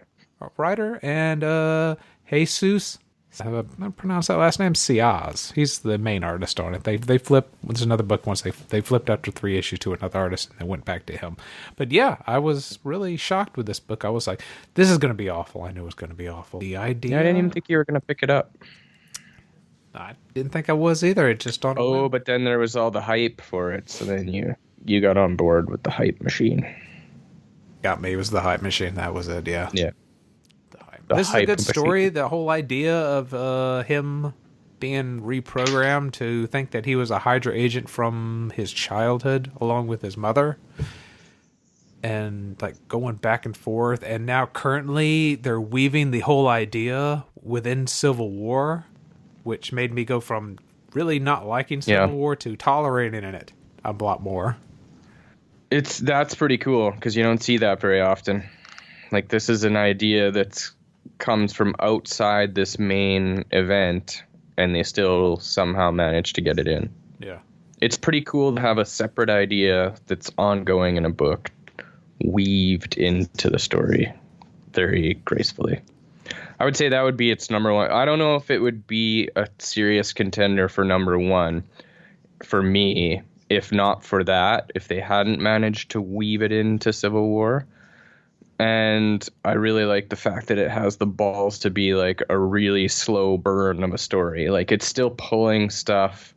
Writer and Jesus. I pronounce that last name Ciaz. He's the main artist on it. They flipped. There's another book once they flipped after 3 issues to another artist and they went back to him. But yeah, I was really shocked with this book. I was like, this is going to be awful. I knew it was going to be awful. The idea. Yeah, I didn't even think you were going to pick it up. I didn't think I was either. It just on. Oh, but then there was all the hype for it, so then you got on board with the hype machine. Got me. It was the hype machine. That was it. Yeah. Yeah. This is a good story. The whole idea of him being reprogrammed to think that he was a Hydra agent from his childhood, along with his mother, and like going back and forth. And now currently they're weaving the whole idea within Civil War, which made me go from really not liking Civil War to tolerating it a lot more. That's pretty cool because you don't see that very often. Like, this is an idea that's comes from outside this main event, and they still somehow manage to get it in. Yeah. It's pretty cool to have a separate idea that's ongoing in a book weaved into the story very gracefully. I would say that would be its number one. I don't know if it would be a serious contender for number one for me if not for that, if they hadn't managed to weave it into Civil War. And I really like the fact that it has the balls to be like a really slow burn of a story. Like, it's still pulling stuff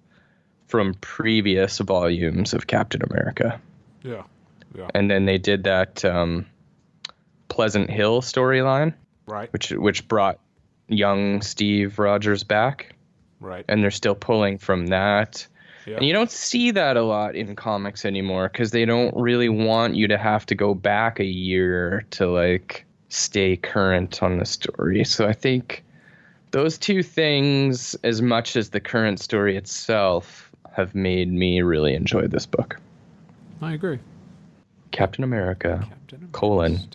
from previous volumes of Captain America. Yeah. Yeah. And then they did that Pleasant Hill storyline, Right. which brought young Steve Rogers back. Right. And they're still pulling from that. Yeah. And you don't see that a lot in comics anymore because they don't really want you to have to go back a year to like stay current on the story. So I think those two things, as much as the current story itself, have made me really enjoy this book. I agree. Captain America,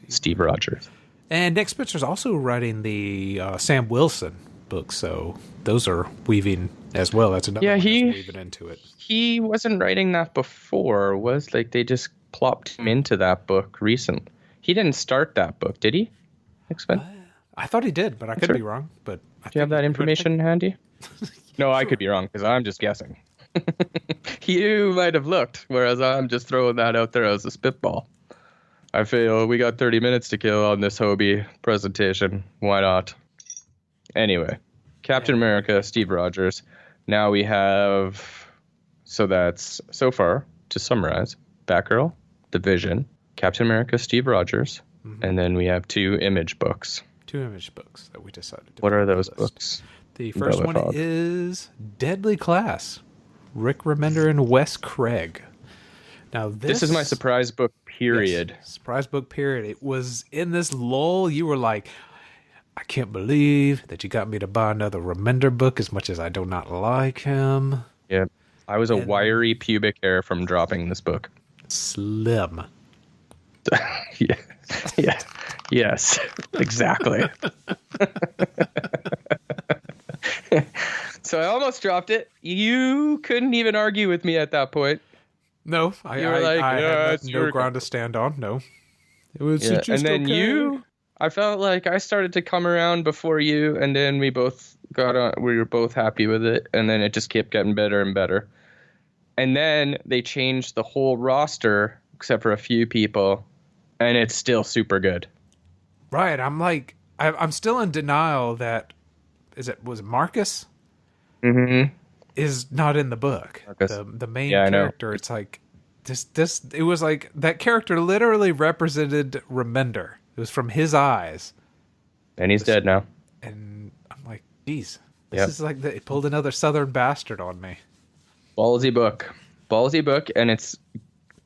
Steve Rogers. And Nick Spencer's also writing the Sam Wilson book, so those are weaving as well. That's another one that's weaving into it. He wasn't writing that before, was like they just plopped him into that book recently. He didn't start that book, did he? Nick Spencer? I thought he did, but I could be wrong. But do you have that information handy? No, I could be wrong because I'm just guessing. You might have looked, whereas I'm just throwing that out there as a spitball. I feel we got 30 minutes to kill on this Hobie presentation. Why not? Anyway, Captain America, Steve Rogers. Now we have, so that's, so far, to summarize, Batgirl, The Vision, Captain America, Steve Rogers, and then we have 2 Image books. 2 Image books that we decided to What put are on the those list. books? The first Brother one Fogg. is Deadly Class, Rick Remender and Wes Craig. Now This is my surprise book, period. Yes, surprise book, period. It was in this lull. You were like, I can't believe that you got me to buy another Remender book as much as I do not like him. Yeah. I was a wiry pubic hair from dropping this book. Slim. Yeah. Yeah. Yes. Exactly. So I almost dropped it. You couldn't even argue with me at that point. No, You were like, I "Yeah, had it's no your ground to stand on. No. It was Yeah, just and then okay. I felt like I started to come around before you, and then we both got on. We were both happy with it, and then it just kept getting better and better. And then they changed the whole roster except for a few people, and it's still super good. Right. I'm like, I'm still in denial that, was it Marcus? Mm-hmm. Is not in the book. Marcus. The main Yeah, I know. character. It's like it was like that character literally represented Remender. It was from his eyes. And he's dead now. And I'm like, geez, this Yep. is like it pulled another Southern bastard on me. Ballsy book, and it's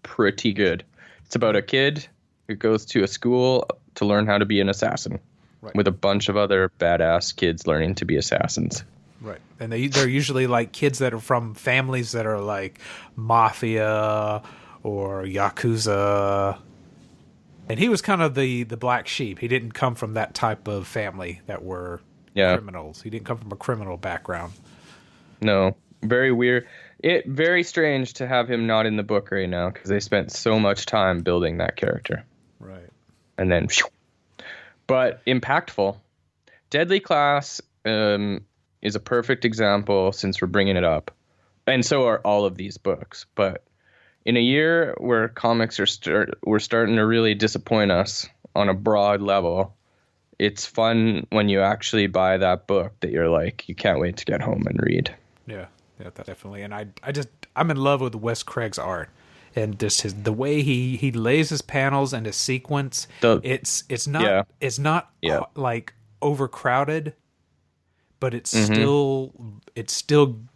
pretty good. It's about a kid who goes to a school to learn how to be an assassin, with a bunch of other badass kids learning to be assassins. Right. And they're usually like kids that are from families that are like mafia or yakuza. And he was kind of the black sheep. He didn't come from that type of family that were criminals. He didn't come from a criminal background. No, very weird. Very strange to have him not in the book right now because they spent so much time building that character. Right. And then, but impactful. Deadly Class is a perfect example since we're bringing it up, and so are all of these books. But in a year where comics we're starting to really disappoint us on a broad level, it's fun when you actually buy that book that you're like, you can't wait to get home and read. Yeah, definitely. And I'm in love with Wes Craig's art and just the way he lays his panels and his sequence. It's not like overcrowded, but it's still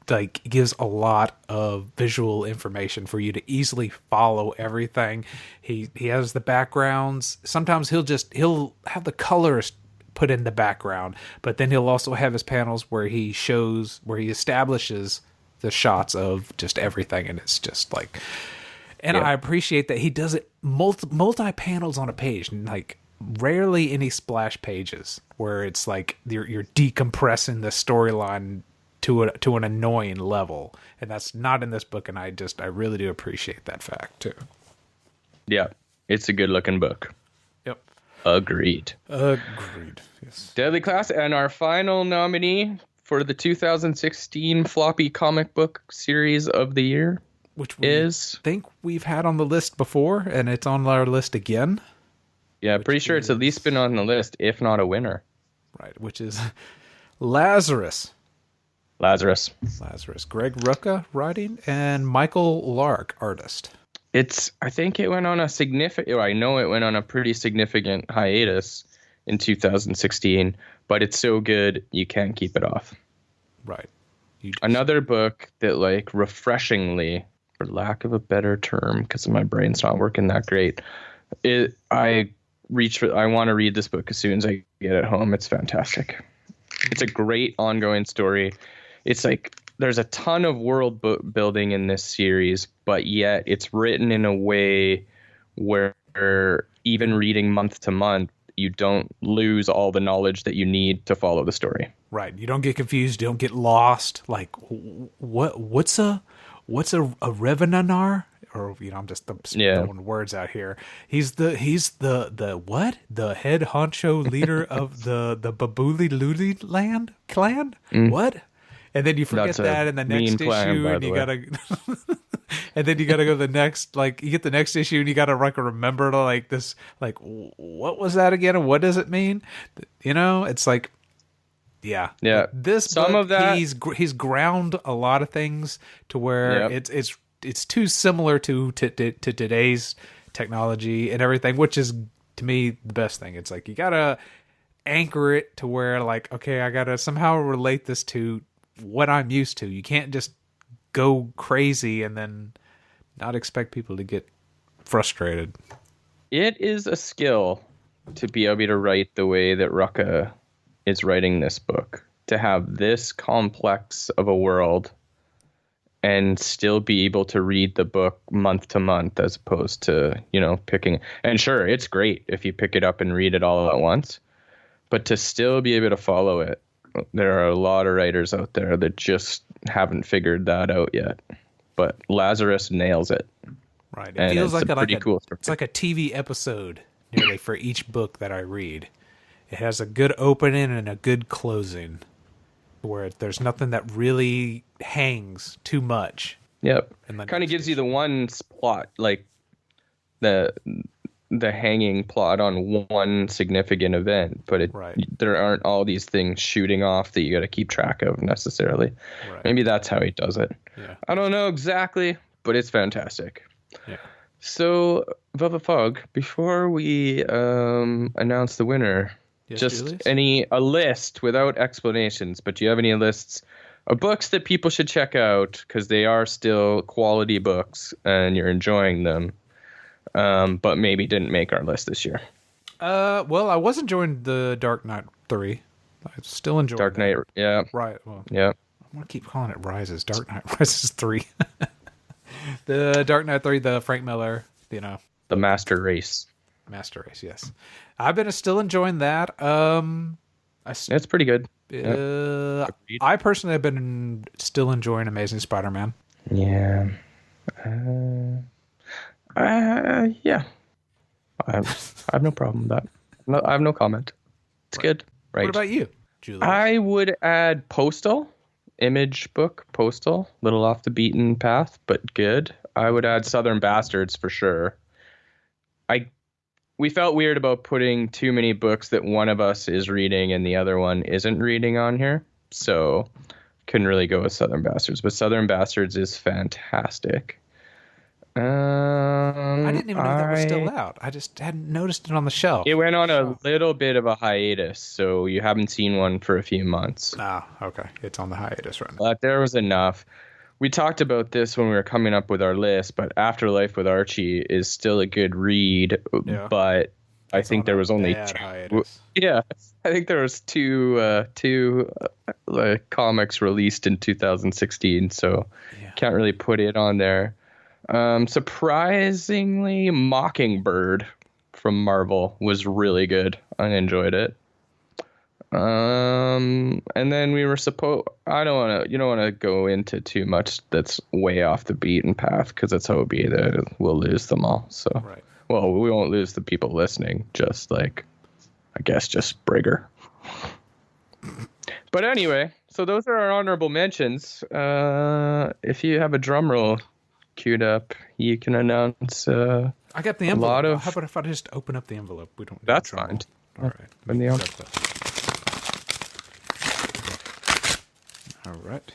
like gives a lot of visual information for you to easily follow everything. He has the backgrounds. Sometimes he'll have the colors put in the background, but then he'll also have his panels where he establishes the shots of just everything, and it's just like, and I appreciate that he does it multi panels on a page, and like rarely any splash pages where it's like you're decompressing the storyline to an annoying level, and that's not in this book, and I really do appreciate that fact too. Yeah, it's a good looking book. Yep. Agreed. Yes. Deadly Class, and our final nominee for the 2016 Floppy Comic Book Series of the Year, which we think we've had on the list before, and it's on our list again. Yeah, pretty sure it's at least been on the list, if not a winner. Right, which is Lazarus. Lazarus. Greg Rucka writing and Michael Lark artist. I think it went on a significant. I know it went on a pretty significant hiatus in 2016, but it's so good you can't keep it off. Right. Another book that, like, refreshingly, for lack of a better term, because my brain's not working that great, I want to read this book as soon as I get it home. It's fantastic. It's a great ongoing story. It's like there's a ton of world building in this series, but yet it's written in a way where even reading month to month, you don't lose all the knowledge that you need to follow the story. Right. You don't get confused. You don't get lost. Like, what's a Revenanar? Or, I'm just throwing words out here. He's the what? The head honcho leader of the Babuli Luli land clan? What? And then you forget that in the next issue, and you gotta, and then you gotta go to the next. Like, you get the next issue, and you gotta remember to this. Like, what was that again? And what does it mean? It's like, yeah. This some book, of that he's ground a lot of things to where it's too similar to today's technology and everything, which is, to me, the best thing. It's like you gotta anchor it to where, like, okay, I gotta somehow relate this to what I'm used to. You can't just go crazy and then not expect people to get frustrated. It is a skill to be able to write the way that Rucka is writing this book, to have this complex of a world and still be able to read the book month to month, as opposed to, picking. And sure, it's great if you pick it up and read it all at once, but to still be able to follow it, there are a lot of writers out there that just haven't figured that out yet. But Lazarus nails it. Right. It feels like pretty cool story. It's like a TV episode nearly for each book that I read. It has a good opening and a good closing, where there's nothing that really hangs too much. Yep. Kind of gives you the one plot, like the hanging plot on one significant event, but there aren't all these things shooting off that you got to keep track of necessarily. Right. Maybe that's how he does it. Yeah. I don't know exactly, but it's fantastic. Yeah. So, Velvet Fog, before we announce the winner, just a list without explanations, but do you have any lists of books that people should check out because they are still quality books and you're enjoying them, but maybe didn't make our list this year? Well, I was enjoying the Dark Knight 3. I still enjoy Dark Knight, yeah. Right. Well, yeah. I'm going to keep calling it Rises. Dark Knight Rises 3. The Dark Knight 3, the Frank Miller, The Master Race. Master Race, yes. I've been still enjoying that. It's pretty good. I personally have been still enjoying Amazing Spider-Man. Yeah. Yeah. I have no problem with that. No, I have no comment. It's good. Right. What about you, Julie? I would add Postal. Image book, Postal. Little off the beaten path, but good. I would add Southern Bastards for sure. We felt weird about putting too many books that one of us is reading and the other one isn't reading on here. So couldn't really go with Southern Bastards, but Southern Bastards is fantastic. I didn't even know that was still out. I just hadn't noticed it on the shelf. It went on a little bit of a hiatus, so you haven't seen one for a few months. Ah, okay. It's on the hiatus right now. But there was enough. We talked about this when we were coming up with our list, but Afterlife with Archie is still a good read, but I think there was only I think there was two comics released in 2016, so can't really put it on there. Surprisingly, Mockingbird from Marvel was really good. I enjoyed it. And then we were you don't want to go into too much that's way off the beaten path, because that's how it'll be that we'll lose them all. So, well, we won't lose the people listening, just like, I guess, just Brigger. But anyway, so those are our honorable mentions. If you have a drum roll, queued up. You can announce. I got the envelope. A lot of. How about if I just open up the envelope? We don't. That's fine. All right. Open the envelope. All right.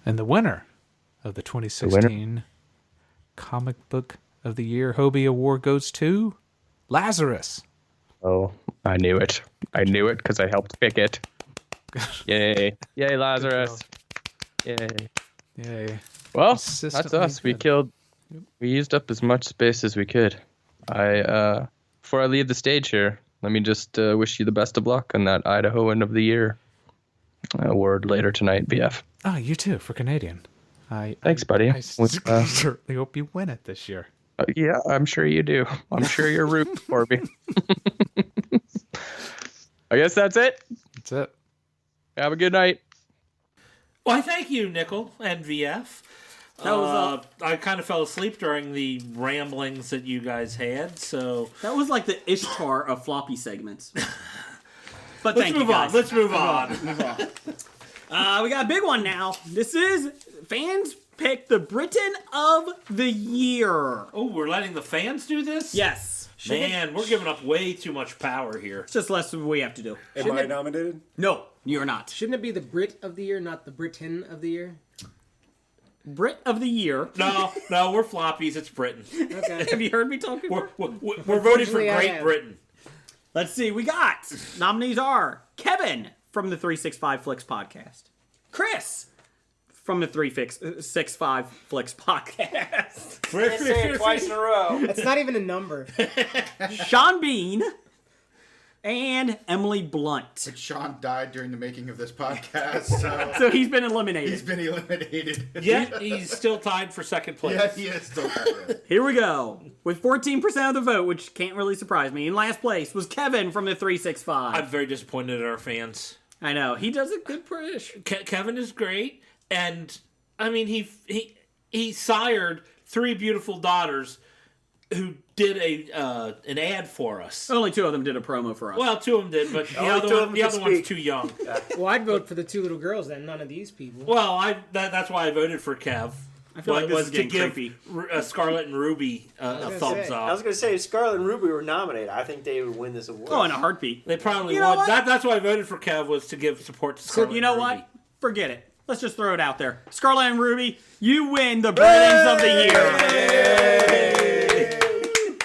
And the winner of the 2016 Comic Book of the Year Hobie Award goes to Lazarus. Oh, I knew it. I knew it because I helped pick it. Yay. Yay, Lazarus. Yay. Yay. Well, that's us. We used up as much space as we could. Before I leave the stage here, let me just wish you the best of luck on that Idahoan of the Year award later tonight, BF. Oh, you too, for Canadian. Thanks, buddy. I certainly hope you win it this year. Yeah, I'm sure you do. I'm sure you're rooting for me. I guess that's it. That's it. Have a good night. Well, thank you, Nickel and VF. I kind of fell asleep during the ramblings that you guys had, so... That was like the Ishtar of floppy segments. But Let's move on. Let's move on. We got a big one now. This is fans pick the Britain of the Year. Oh, we're letting the fans do this? Yes. Man, we're giving up way too much power here. It's just less than we have to do. Am I nominated? No, you're not. Shouldn't it be the Brit of the Year, not the Britain of the Year? Brit of the Year. No, we're floppies. It's Britain. Okay. Have you heard me talking? We're voting for Great Britain. Let's see. We got nominees are Kevin from the 365 Flicks podcast, Chris from the 365 Flicks podcast, Can't say it twice in a row. That's not even a number. Sean Bean, and Emily Blunt. But Sean died during the making of this podcast, So he's been eliminated. He's been eliminated. Yet he's still tied for second place. Yeah, he is still tied. Here we go. With 14% of the vote, which can't really surprise me. In last place was Kevin from the 365. I'm very disappointed at our fans. I know. He does a good British. Kevin is great, and I mean he sired 3 beautiful daughters who did an ad for us. Only 2 of them did a promo for us. Well, 2 of them did, but the other one's too young. Well, I'd vote for the 2 little girls then, none of these people. Well, that's why I voted for Kev. I feel like this is to getting give creepy. Scarlett and Ruby a thumbs up. I was going to say, if Scarlett and Ruby were nominated, I think they would win this award. Oh, in a heartbeat. They probably You know would. what? That's why I voted for Kev, was to give support to Scarlett. You know and Ruby. what? Forget it. Let's just throw it out there. Scarlett and Ruby, you win the Britons of the Year.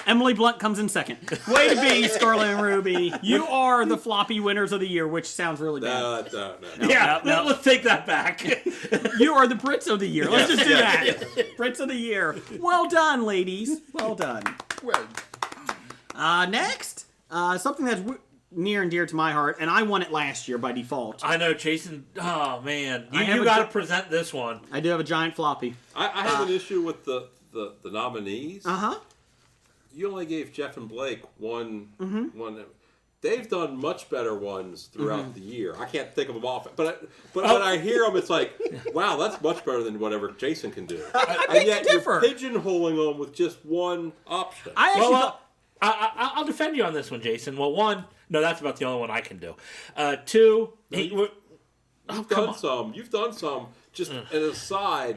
Emily Blunt comes in second. Way to be, Scarlett and Ruby. You are the floppy winners of the year, which sounds really bad. No. Yeah, let's take that back. You are the Brits of the Year. Let's just do that. Brits of the Year. Well done, ladies. Well done. Next, something that's near and dear to my heart, and I won it last year by default. I know, Jason. Oh, man. You got to present this one. I do have a giant floppy. I have an issue with the nominees. Uh-huh. You only gave Jeff and Blake one. They've done much better ones throughout the year. I can't think of them often, but when I hear them, it's like, wow, that's much better than whatever Jason can do. And yet you're pigeonholing them with just one option. I'll defend you on this one, Jason. Well, 1, no, that's about the only one I can do. 2, you've done some. You've done some. Just an aside.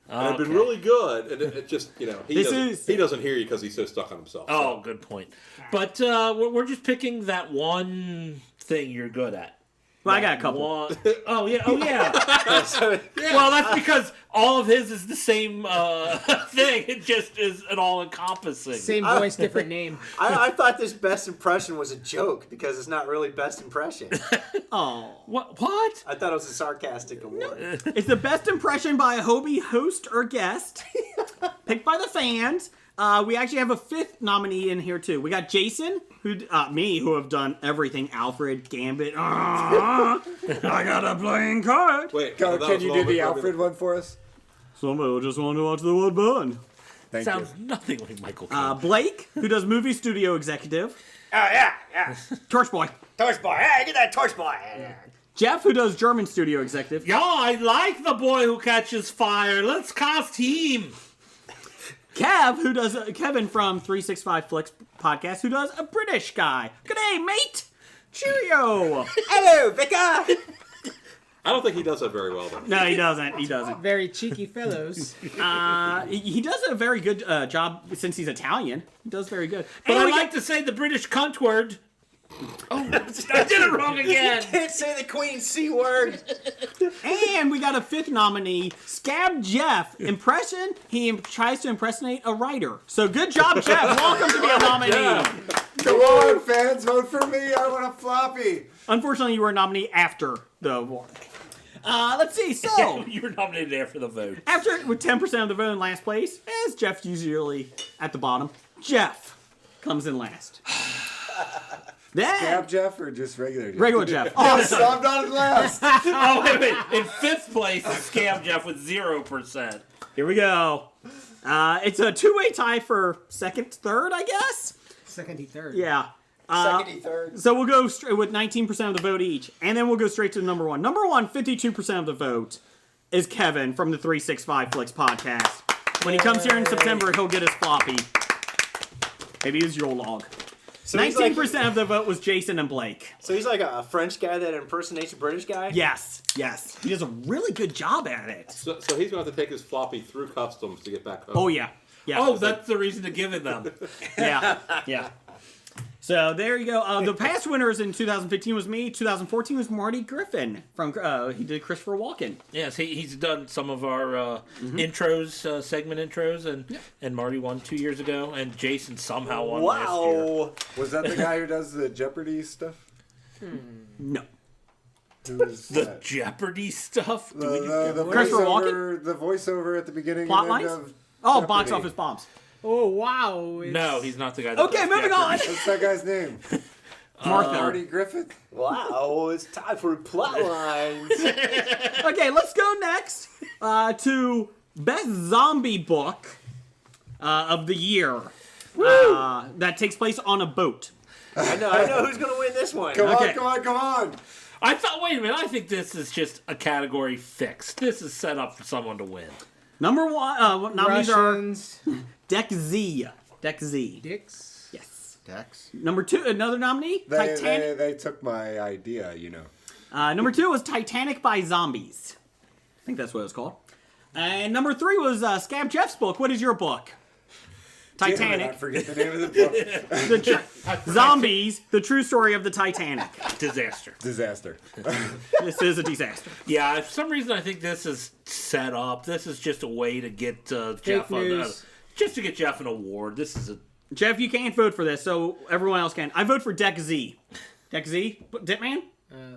And I've been really good, and it just, he doesn't hear you because he's so stuck on himself. Oh, good point. But we're just picking that one thing you're good at. Well, I got a couple. Oh, yeah. Well, that's because all of his is the same thing. It just is an all-encompassing. Same voice, different name. I thought this best impression was a joke because it's not really best impression. Oh. What? I thought it was a sarcastic award. It's the best impression by a Hobie host or guest, picked by the fans. We actually have a 5th nominee in here, too. We got Jason, who have done everything. Alfred, Gambit. I got a playing card. Wait, can you do the Alfred one for us? Somebody just wanted to watch the world burn. Sounds nothing like Michael Caine. Blake, who does movie studio executive. Oh, yeah. Torch Boy. Torch Boy. Hey, get that Torch Boy. Jeff, who does German studio executive. Yo, I like the boy who catches fire. Let's cast him. Kev, who does Kevin from 365 Flicks podcast, who does a British guy. G'day, mate. Cheerio. Hello, Vicar. I don't think he does that very well, though. No, he doesn't. He doesn't. Very cheeky fellows. He does a very good job since he's Italian. He does very good. But I like to say the British cunt word. Oh, I did it wrong again. You can't say the Queen's C word. And we got a fifth nominee, Scab Jeff. Impression, he tries to impersonate a writer. So good job, Jeff. Welcome to be a nominee. Come on, fans, vote for me. I want a floppy. Unfortunately, you were a nominee after the award. Let's see. So You were nominated after the vote. after with 10% of the vote in last place, as Jeff's usually at the bottom, Jeff comes in last. Then Scab Jeff or just regular Jeff? regular Jeff. Yes, I'm not in last. Oh, wait. In fifth place is Scam Jeff with 0%. Here we go. It's a two-way tie for second, third, I guess. Second, third. Yeah. Second, third. So we'll go straight with 19% of the vote each, and then we'll go straight to number one. Number one, 52% of the vote is Kevin from the 365 Flicks podcast. When he comes here in September, he'll get his floppy. Maybe his Yule log. So 19% of the vote was Jason and Blake. So he's like a French guy that impersonates a British guy? Yes. He does a really good job at it. So he's going to have to take his floppy through customs to get back home. Oh, yeah. Oh, that's the reason to give it them. Yeah. So there you go. The past winners in 2015 was me. 2014 was Marty Griffin from he did Christopher Walken. Yes, he's done some of our intros, segment intros, and Marty won 2 years ago, and Jason somehow won last year. Was that the guy who does the Jeopardy stuff? No. Who's The that? Jeopardy stuff? The Christopher voiceover, the voiceover at the beginning Plot and end lines? of Oh, Jeopardy. box office bombs. Oh, wow. No, he's not the guy that Okay, does moving on. Jeopardy. What's that guy's name? Martha. Marty Griffith? Wow, it's time for plot lines. Okay, let's go next to best zombie book of the year. That takes place on a boat. I know who's going to win this one. Come Okay. on. I thought, wait a minute, I think this is just a category fix. This is set up for someone to win. Number one, nominees Russians. are Deck Z. Dicks. Yes. Dex. Number two, another nominee, Titanic. They took my idea, you know. Number two was Titanic by Zombies. I think that's what it was called. And number three was Scab Jeff's book. What is your book? Damn it, I Titanic. forget the name of the book. Zombies, the true story of the Titanic. Disaster. Disaster. This is a disaster. Yeah, for some reason I think this is set up. This is just a way to get Jeff just to get Jeff an award. This is a Jeff, you can't vote for this, so everyone else can. I vote for Deck Z. Deck Z? Ditman?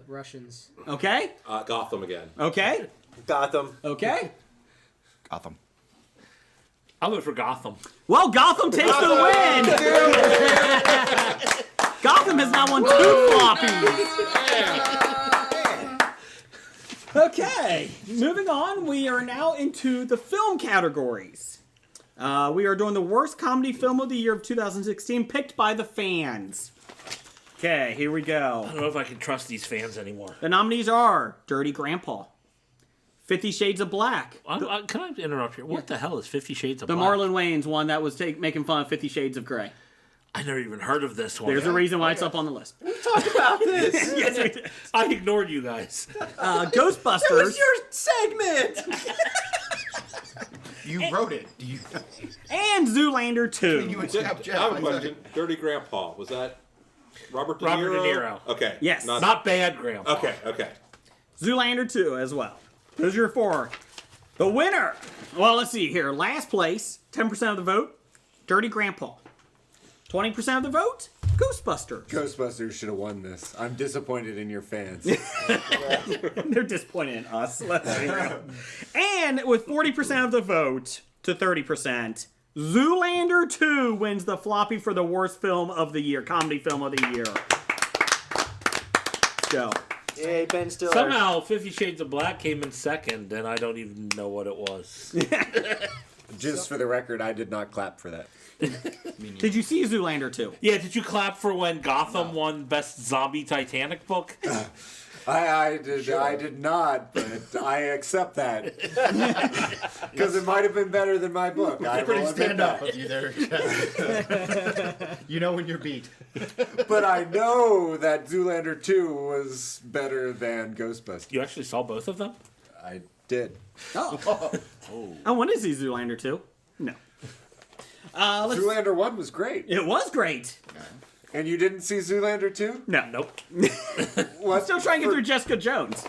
Russians. Okay. Gotham again. Okay. Gotham. Okay. Gotham. I'll vote for Gotham. Well, Gotham takes the win! Gotham has now won 2 floppies. Okay, moving on. We are now into the film categories. We are doing the worst comedy film of the year of 2016, picked by the fans. Okay, here we I go. don't know if I can trust these fans anymore. The nominees are Dirty Grandpa, 50 Shades of Black, Can I interrupt here? What the hell is 50 Shades of the Black? Marlon Wayans one that was making fun of 50 Shades of Grey. I never even heard of this one. There's a reason why it's up on the list. Talk about this. Yes, we did. I ignored you guys. Ghostbusters. It was your segment. You wrote it. And Zoolander 2. You and I Scab Jeff. have a question. Dirty Grandpa. Was that Robert De Niro? Robert De Niro. Okay. Yes. Not bad, Grandpa. Okay. Zoolander 2 as well. Those are your 4. The winner. Well, let's see here. Last place, 10% of the vote, Dirty Grandpa. 20% of the vote, Ghostbusters. Ghostbusters should have won this. I'm disappointed in your fans. They're disappointed in us. Let's see. And with 40% of the vote to 30%, Zoolander 2 wins the floppy for the worst film of the year, comedy film of the year. Let's go. Yay, Ben Stiller. Somehow 50 Shades of Black came in second, and I don't even know what it was. Just for the record, I did not clap for that. Did you see Zoolander 2? Yeah, did you clap for when Gotham won Best Zombie Titanic Book? I did not, but I accept that. Because it might have been better than my book. I will admit Stand up that. with you there, Jeff. You know when you're beat. But I know that Zoolander 2 was better than Ghostbusters. You actually saw both of them? I did. I want to see Zoolander 2. No. Zoolander 1 was great. It was great. And you didn't see Zoolander 2? No. Nope. I'm still trying to get through Jessica Jones.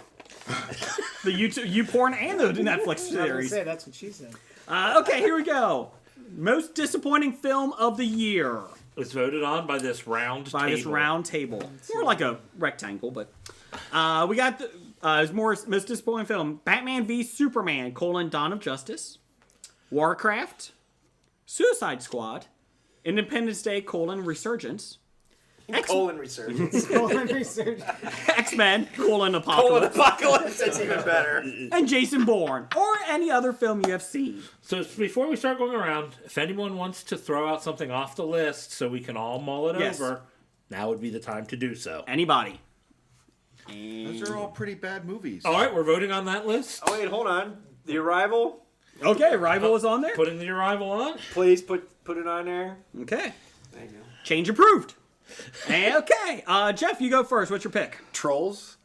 The YouPorn and the Netflix I was gonna series. say, that's what she said. Okay, here we go. Most disappointing film of the year. It's voted on by this round table. More like a rectangle, but we got the most disappointing film: Batman v Superman: Dawn of Justice, Warcraft, Suicide Squad, Independence Day: Resurgence, Resurgence. X-Men: Apocalypse. Apocalypse, that's even better. And Jason Bourne, or any other film you have seen. So before we start going around, if anyone wants to throw out something off the list so we can all mull it over, now would be the time to do so. Anybody. Those are all pretty bad movies. All right, we're voting on that list. Oh, wait, hold on. The Arrival? Okay, Arrival is on there. Putting The Arrival on. Please put it on there. Okay. There you go. Change approved. Okay. Jeff, you go first. What's your pick? Trolls?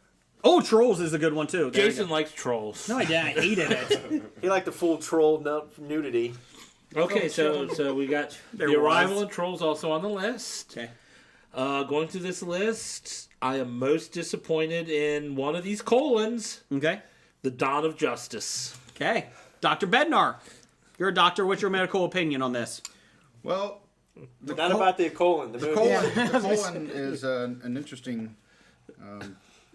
Oh, Trolls is a good one, too. There Jason likes Trolls. No, I didn't. I hated it. He liked the full troll nudity. Okay, so we got The Arrival and Trolls also on the list. Okay. Going through this list, I am most disappointed in one of these colons. Okay. The Dawn of Justice. Okay. Dr. Bednar, you're a doctor. What's your medical opinion on this? Well, Not about the colon. The movie. the colon is an interesting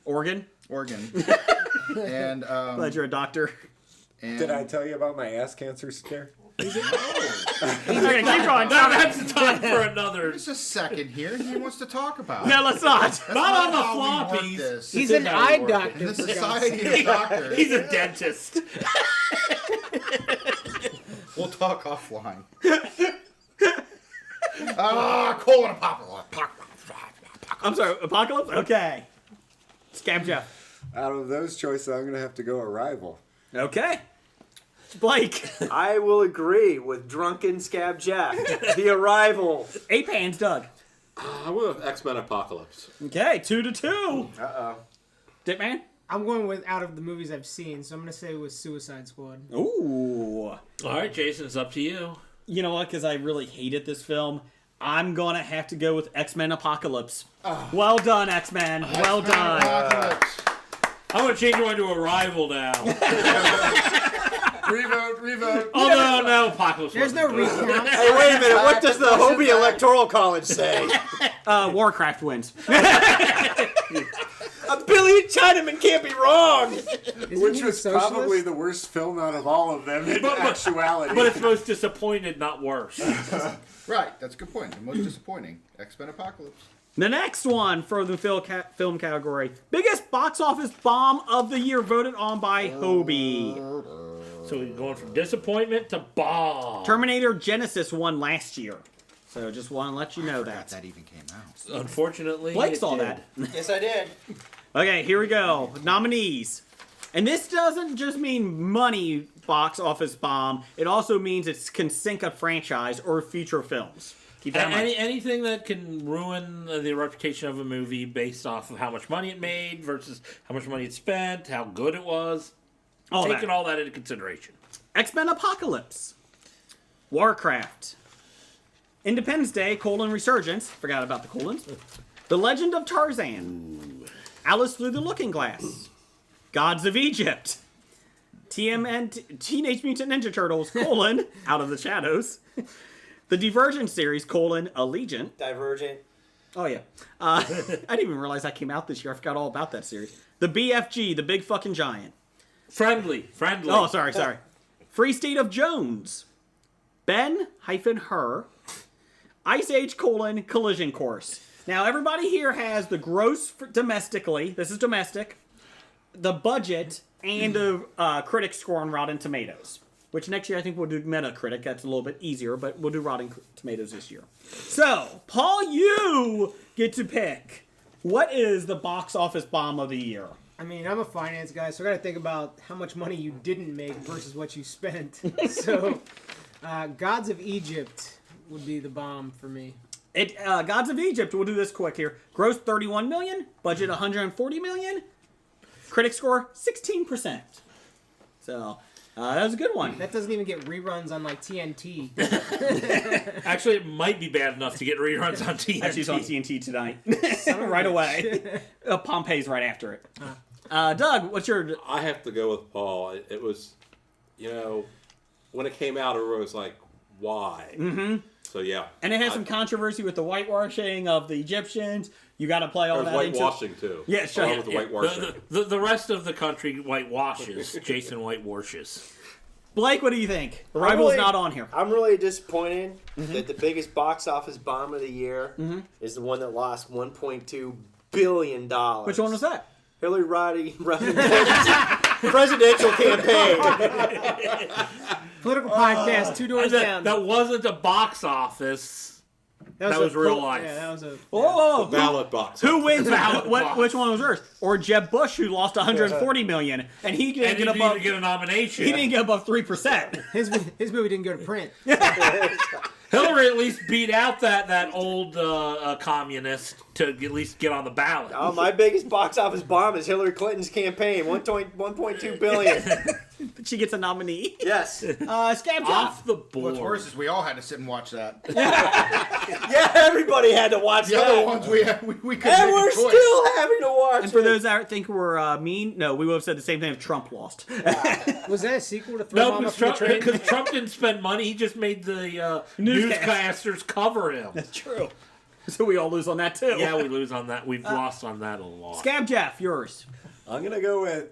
Organ? And Glad you're a doctor. and Did I tell you about my ass cancer scare? Okay, keep going. That's time for another. just a second here. He wants to talk about. No, let's not. That's Not on the how we work floppies. this. He's This an is how eye it works. doctor. In the for God's Society sake. of Doctors. He's a dentist. We'll talk offline. Colon apocalypse. I'm sorry, Apocalypse? Okay. Scab Jeff. Out of those choices, I'm going to have to go Arrival. Okay. Blake. I will agree with Drunken Scab Jeff. The Arrival. Ape Hands Doug. I went with X-Men Apocalypse. Okay, 2-2. Uh-oh. Dipman? I'm going with out of the movies I've seen, so I'm going to say with Suicide Squad. Ooh. All right, Jason, it's up to you. You know what? Because I really hated this film, I'm going to have to go with X-Men Apocalypse. Well done, X-Men. Well done. Apocalypse. I'm going to change mine to Arrival now. Revote. Oh, no, Apocalypse. There's no wasn't good. recount. Hey, wait a minute. What does the Hobie Electoral College say? Warcraft wins. A billion Chinamen can't be wrong. Which was probably the worst film out of all of them in actuality. But it's most disappointed, not worse. Right, that's a good point. The most disappointing. X-Men Apocalypse. The next one for the film category. Biggest box office bomb of the year voted on by Hobie. So we're going from disappointment to bomb. Terminator Genesis won last year. So just want to let you know that. That even came out. Unfortunately, Blake it saw did. that. Yes, I did. Okay, here we go. Nominees. And this doesn't just mean money box office bomb. It also means it can sink a franchise or future films. Keep that in mind. Anything that can ruin the reputation of a movie based off of how much money it made versus how much money it spent, how good it was. Taking all that into consideration. X-Men Apocalypse. Warcraft. Independence Day, Resurgence. Forgot about the colons. The Legend of Tarzan. Alice Through the Looking Glass. Gods of Egypt. Teenage Mutant Ninja Turtles, Out of the Shadows. The Divergent series, Allegiant. Divergent. Oh, yeah. I didn't even realize that came out this year. I forgot all about that series. The BFG, The Big Fucking Giant. Friendly. Oh, sorry. Free State of Jones. Ben-Her. Ice Age, Collision Course. Now, everybody here has the gross domestically. This is domestic. The budget and the critic score on Rotten Tomatoes. Which next year I think we'll do Metacritic. That's a little bit easier, but we'll do Rotten Tomatoes this year. So, Paul, you get to pick. What is the box office bomb of the year? I mean, I'm a finance guy, so I got to think about how much money you didn't make versus what you spent. So, Gods of Egypt would be the bomb for me. Gods of Egypt, we'll do this quick here. Gross 31 million, budget 140 million, critic score 16%. So, that was a good one. That doesn't even get reruns on like TNT. Actually, it might be bad enough to get reruns on TNT. Actually, it's on TNT tonight. Right away. Pompeii's right after it. Doug, what's your... I have to go with Paul. It was, when it came out, everyone was like, why? Mm-hmm. So, yeah. And it had some controversy with the whitewashing of the Egyptians. You got to play all that into... whitewashing, too. Yeah, sure. With the whitewashing. The rest of the country whitewashes. Jason whitewashes. Blake, what do you think? Arrival's not on here. I'm really disappointed that the biggest box office bomb of the year is the one that lost $1.2 billion. Which one was that? Hillary Rodham presidential campaign. Political podcast, 2 doors down. That wasn't a box office. That was real life. Yeah, that was a... Whoa! Ballot box. Who wins? Which one was worse? Or Jeb Bush, who lost 140 million, and he didn't get above... get a nomination. He didn't get above 3%. His movie didn't go to print. Hillary at least beat out that old communist to at least get on the ballot. Oh, my biggest box office bomb is Hillary Clinton's campaign. 1.2 billion. She gets a nominee. Yes. Scab Off the board. What's worse is we all had to sit and watch that. Yeah, everybody had to watch the that. other ones we couldn't and make we're a choice. still having to watch And for it. those that think we're mean, no, we would have said the same thing if Trump lost. Was that a sequel to Throw No, Mama from the Train? because Trump didn't spend money. He just made the newscasters cover him. That's true. So we all lose on that too. Yeah, we lose on that. We've lost on that a lot. Scab Jeff, yours. I'm going to go with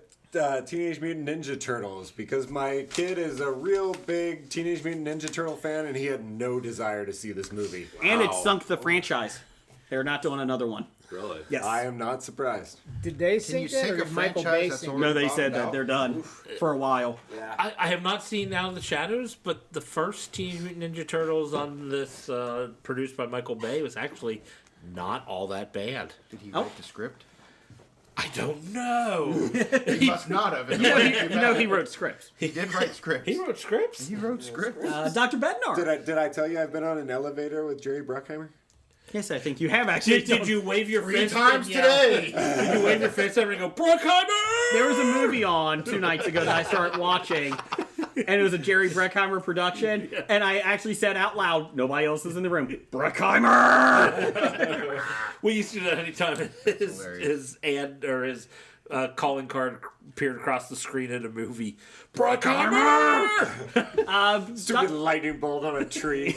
Teenage Mutant Ninja Turtles because my kid is a real big Teenage Mutant Ninja Turtle fan and he had no desire to see this movie. And it sunk the franchise. They're not doing another one. Really? Yes. I am not surprised. Did they sink that, or did Michael Bay sink it? No, they said that they're done for a while. Yeah. I have not seen Out of the Shadows, but the first Teenage Mutant Ninja Turtles on this, produced by Michael Bay, was actually not all that bad. Did he write the script? I don't know. He must not have. He wrote scripts. He did write scripts. He wrote scripts? He wrote scripts. Dr. Bednar. Did I tell you I've been on an elevator with Jerry Bruckheimer? Yes, I think you have actually. Did you wave your 3 fist? times today. Did you wave your fist and go, Bruckheimer? There was a movie on 2 nights ago that I started watching, and it was a Jerry Bruckheimer production, and I actually said out loud, nobody else is in the room, Bruckheimer! We used to do that anytime his ad or his calling card appeared across the screen in a movie. Bruckheimer! Stupid lightning bolt on a tree.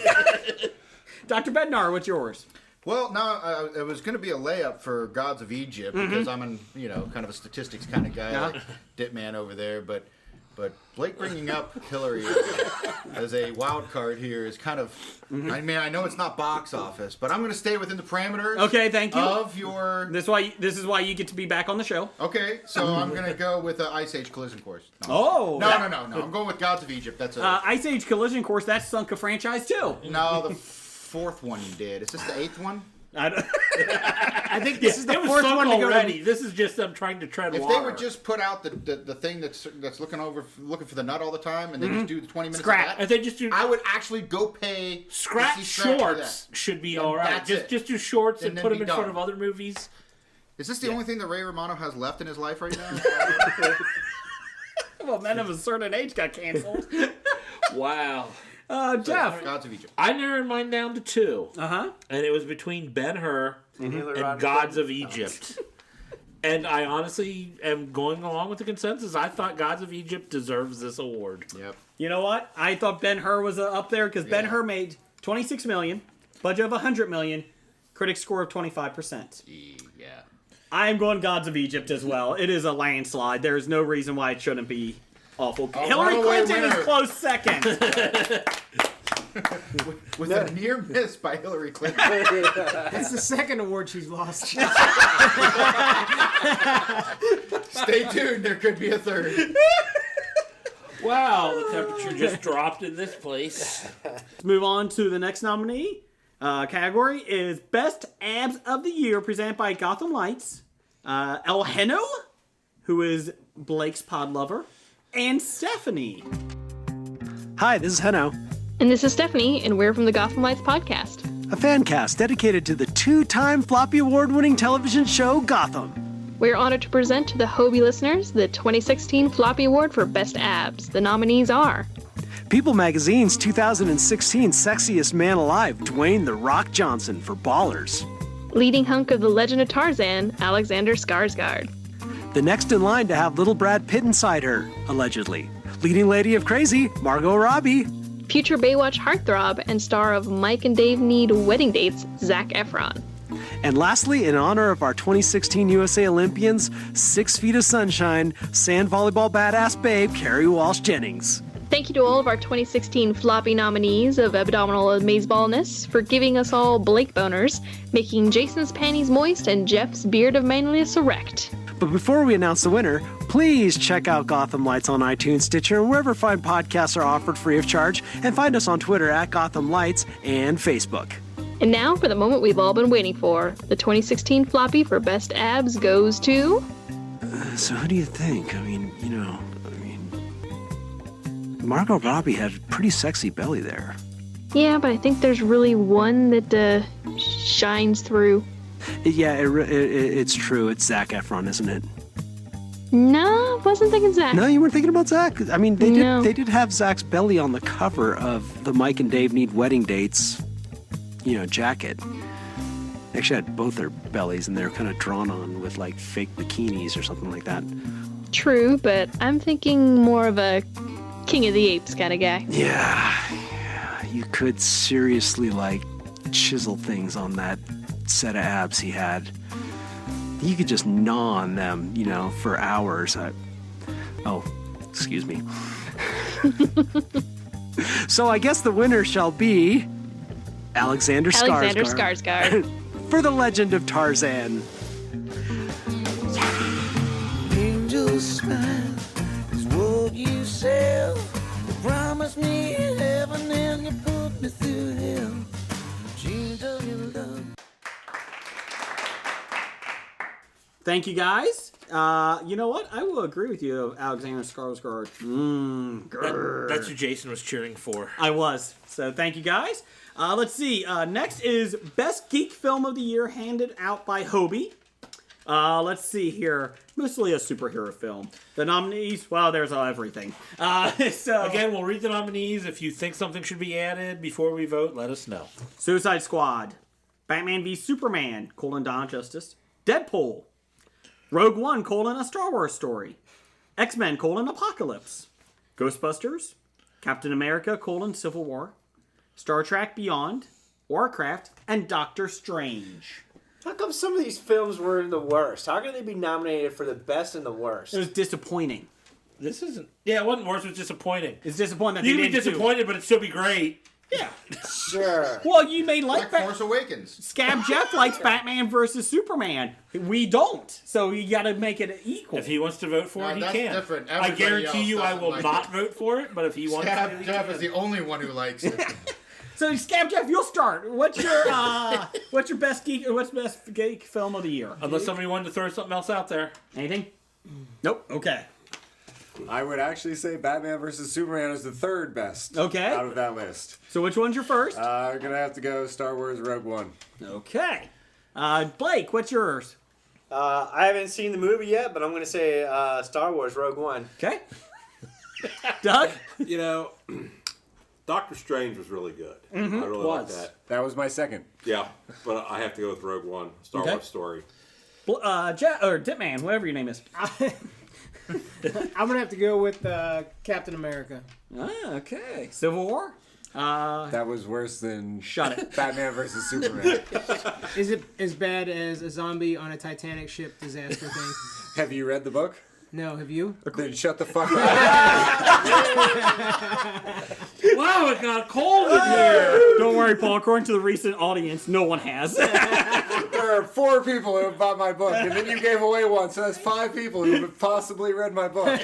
Dr. Bednar, what's yours? Well, no, it was going to be a layup for Gods of Egypt because I'm kind of a statistics kind of guy, like Ditman over there. But Blake bringing up Hillary as a wild card here is kind of. I mean, I know it's not box office, but I'm going to stay within the parameters. Okay, thank you. Of your. This is why you get to be back on the show. Okay, so I'm going to go with Ice Age Collision Course. No, No. I'm going with Gods of Egypt. That's a. Ice Age Collision Course, that sunk a franchise too. No, the 4th one you did. Is this the 8th one? I think this is the It was 4th sunk one to go already. This is just them trying to tread If water. they would just put out the thing that's looking for the nut all the time, and they just do the 20 minutes Scrap. of that, If they just do I would actually go pay scrap to see Scrap for shorts that. should be And all right. that's it. Just do shorts and And then put them be in front done. of other movies. Is this the only thing that Ray Romano has left in his life right now? Well, men of a certain age got canceled. Wow. Jeff. Gods of Egypt. I narrowed mine down to 2. Uh-huh. And it was between Ben-Hur and Gods of Egypt. And I honestly am going along with the consensus. I thought Gods of Egypt deserves this award. Yep. You know what? I thought Ben-Hur was up there because Ben-Hur made $26 million, budget of $100 million, critic score of 25%. Yeah. I am going Gods of Egypt as well. It is a landslide. There is no reason why it shouldn't be awful. Hillary runaway Clinton is winner. close second. With a near miss by Hillary Clinton. That's the second award she's lost. Stay tuned. There could be a 3rd. Wow, the temperature just dropped in this place. Let's move on to the next nominee. Category is Best Abs of the Year, presented by Gotham Lights. El Heno, who is Blake's pod lover, and Stephanie. Hi, this is Heno. And this is Stephanie, and we're from the Gotham Lights podcast, A fan cast dedicated to the 2-time Floppy Award-winning television show Gotham. We're honored to present to the Hobie listeners the 2016 Floppy Award for Best Abs. The nominees are People Magazine's 2016 Sexiest Man Alive, Dwayne "The Rock" Johnson for Ballers. leading hunk of The Legend of Tarzan, Alexander Skarsgård. The next in line to have little Brad Pitt inside her, allegedly. Leading lady of Crazy, Margot Robbie. Future Baywatch heartthrob and star of Mike and Dave Need Wedding Dates, Zac Efron. And lastly, in honor of our 2016 USA Olympians, 6 feet of sunshine, sand volleyball badass babe, Carrie Walsh Jennings. Thank you to all of our 2016 floppy nominees of abdominal amazeballness for giving us all Blake boners, making Jason's panties moist and Jeff's beard of manliness erect. But before we announce the winner, please check out Gotham Lights on iTunes, Stitcher, and wherever fine podcasts are offered free of charge, and find us on Twitter at Gotham Lights and Facebook. And now for the moment we've all been waiting for. The 2016 floppy for Best Abs goes to... So who do you think? Margot Robbie had a pretty sexy belly there. Yeah, but I think there's really one that shines through. Yeah, it's true. It's Zac Efron, isn't it? No, wasn't thinking Zac. No, you weren't thinking about Zac? I mean, No. they did have Zac's belly on the cover of the Mike and Dave Need Wedding Dates, jacket. They actually had both their bellies, and they're kind of drawn on with, like, fake bikinis or something like that. True, but I'm thinking more of a King of the Apes kind of guy. Yeah, you could seriously, like, chisel things on that set of abs he had. You could just gnaw on them, for hours. Excuse me. So I guess the winner shall be Alexander Skarsgård for The Legend of Tarzan. Angel smile is what you sell. You promised me heaven and you put me through hell. Dreams of your love. Thank you, guys. You know what? I will agree with you, Alexander Skarsgård. That's who Jason was cheering for. I was. So thank you, guys. Let's see. Next is Best Geek Film of the Year, handed out by Hobie. Let's see here. Mostly a superhero film. The nominees, well, there's everything. So Again, we'll read the nominees. If you think something should be added before we vote, let us know. Suicide Squad, Batman v Superman, Dawn of Justice, Deadpool, Rogue One, A Star Wars Story, X-Men, Apocalypse, Ghostbusters, Captain America, Civil War, Star Trek Beyond, Warcraft, and Doctor Strange. How come some of these films were the worst? How can they be nominated for the best and the worst? It was disappointing. This isn't... Yeah, it wasn't worse. It was disappointing. It's disappointing that You they can be didn't disappointed, but it'd still be great. Yeah. Sure. Well, you may like Force Awakens. Scab Jeff likes Batman versus Superman. We don't. So you got to make it equal. If he wants to vote for it, he that's can. different. I Everybody guarantee else you I doesn't will like not it. vote for it, but if he wants Scab to... Jeff is the only one who likes it. So Scab Jeff, you'll start. What's your best geek film of the year? Unless somebody wanted to throw something else out there. Anything? Nope. Okay. I would actually say Batman vs. Superman is the third best out of that list. So which one's your first? I'm going to have to go Star Wars Rogue One. Okay. Blake, what's yours? I haven't seen the movie yet, but I'm going to say Star Wars Rogue One. Okay. Doug? Doctor Strange was really good. Mm-hmm. I really like that. That was my second. Yeah, but I have to go with Rogue One, Star Wars Story. Ditman, whatever your name is. I'm gonna have to go with Captain America. Okay. Civil War? That was worse than Shut it. Batman vs. Superman. Is it as bad as a zombie on a Titanic ship disaster thing? Have you read the book? No, have you? Then shut the fuck up. Wow, it got cold in here. Don't worry, Paul. According to the recent audience, no one has. There are 4 people who have bought my book, and then you gave away one, so that's 5 people who have possibly read my book.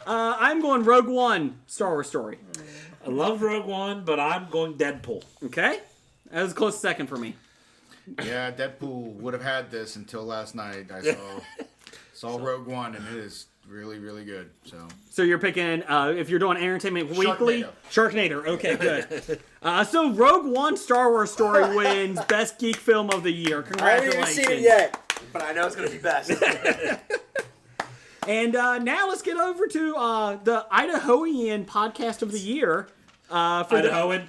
I'm going Rogue One, Star Wars Story. I love Rogue One, but I'm going Deadpool. Okay. That was a close second for me. Yeah, Deadpool would have had this until last night. I Saw Rogue One, and it is really, really good. So you're picking, if you're doing Entertainment Weekly, Sharknado. Okay, good. So Rogue One Star Wars story wins Best Geek Film of the Year. Congratulations. I haven't even seen it yet, but I know it's going to be best. And now let's get over to the Idahoan Podcast of the Year. Idahoan.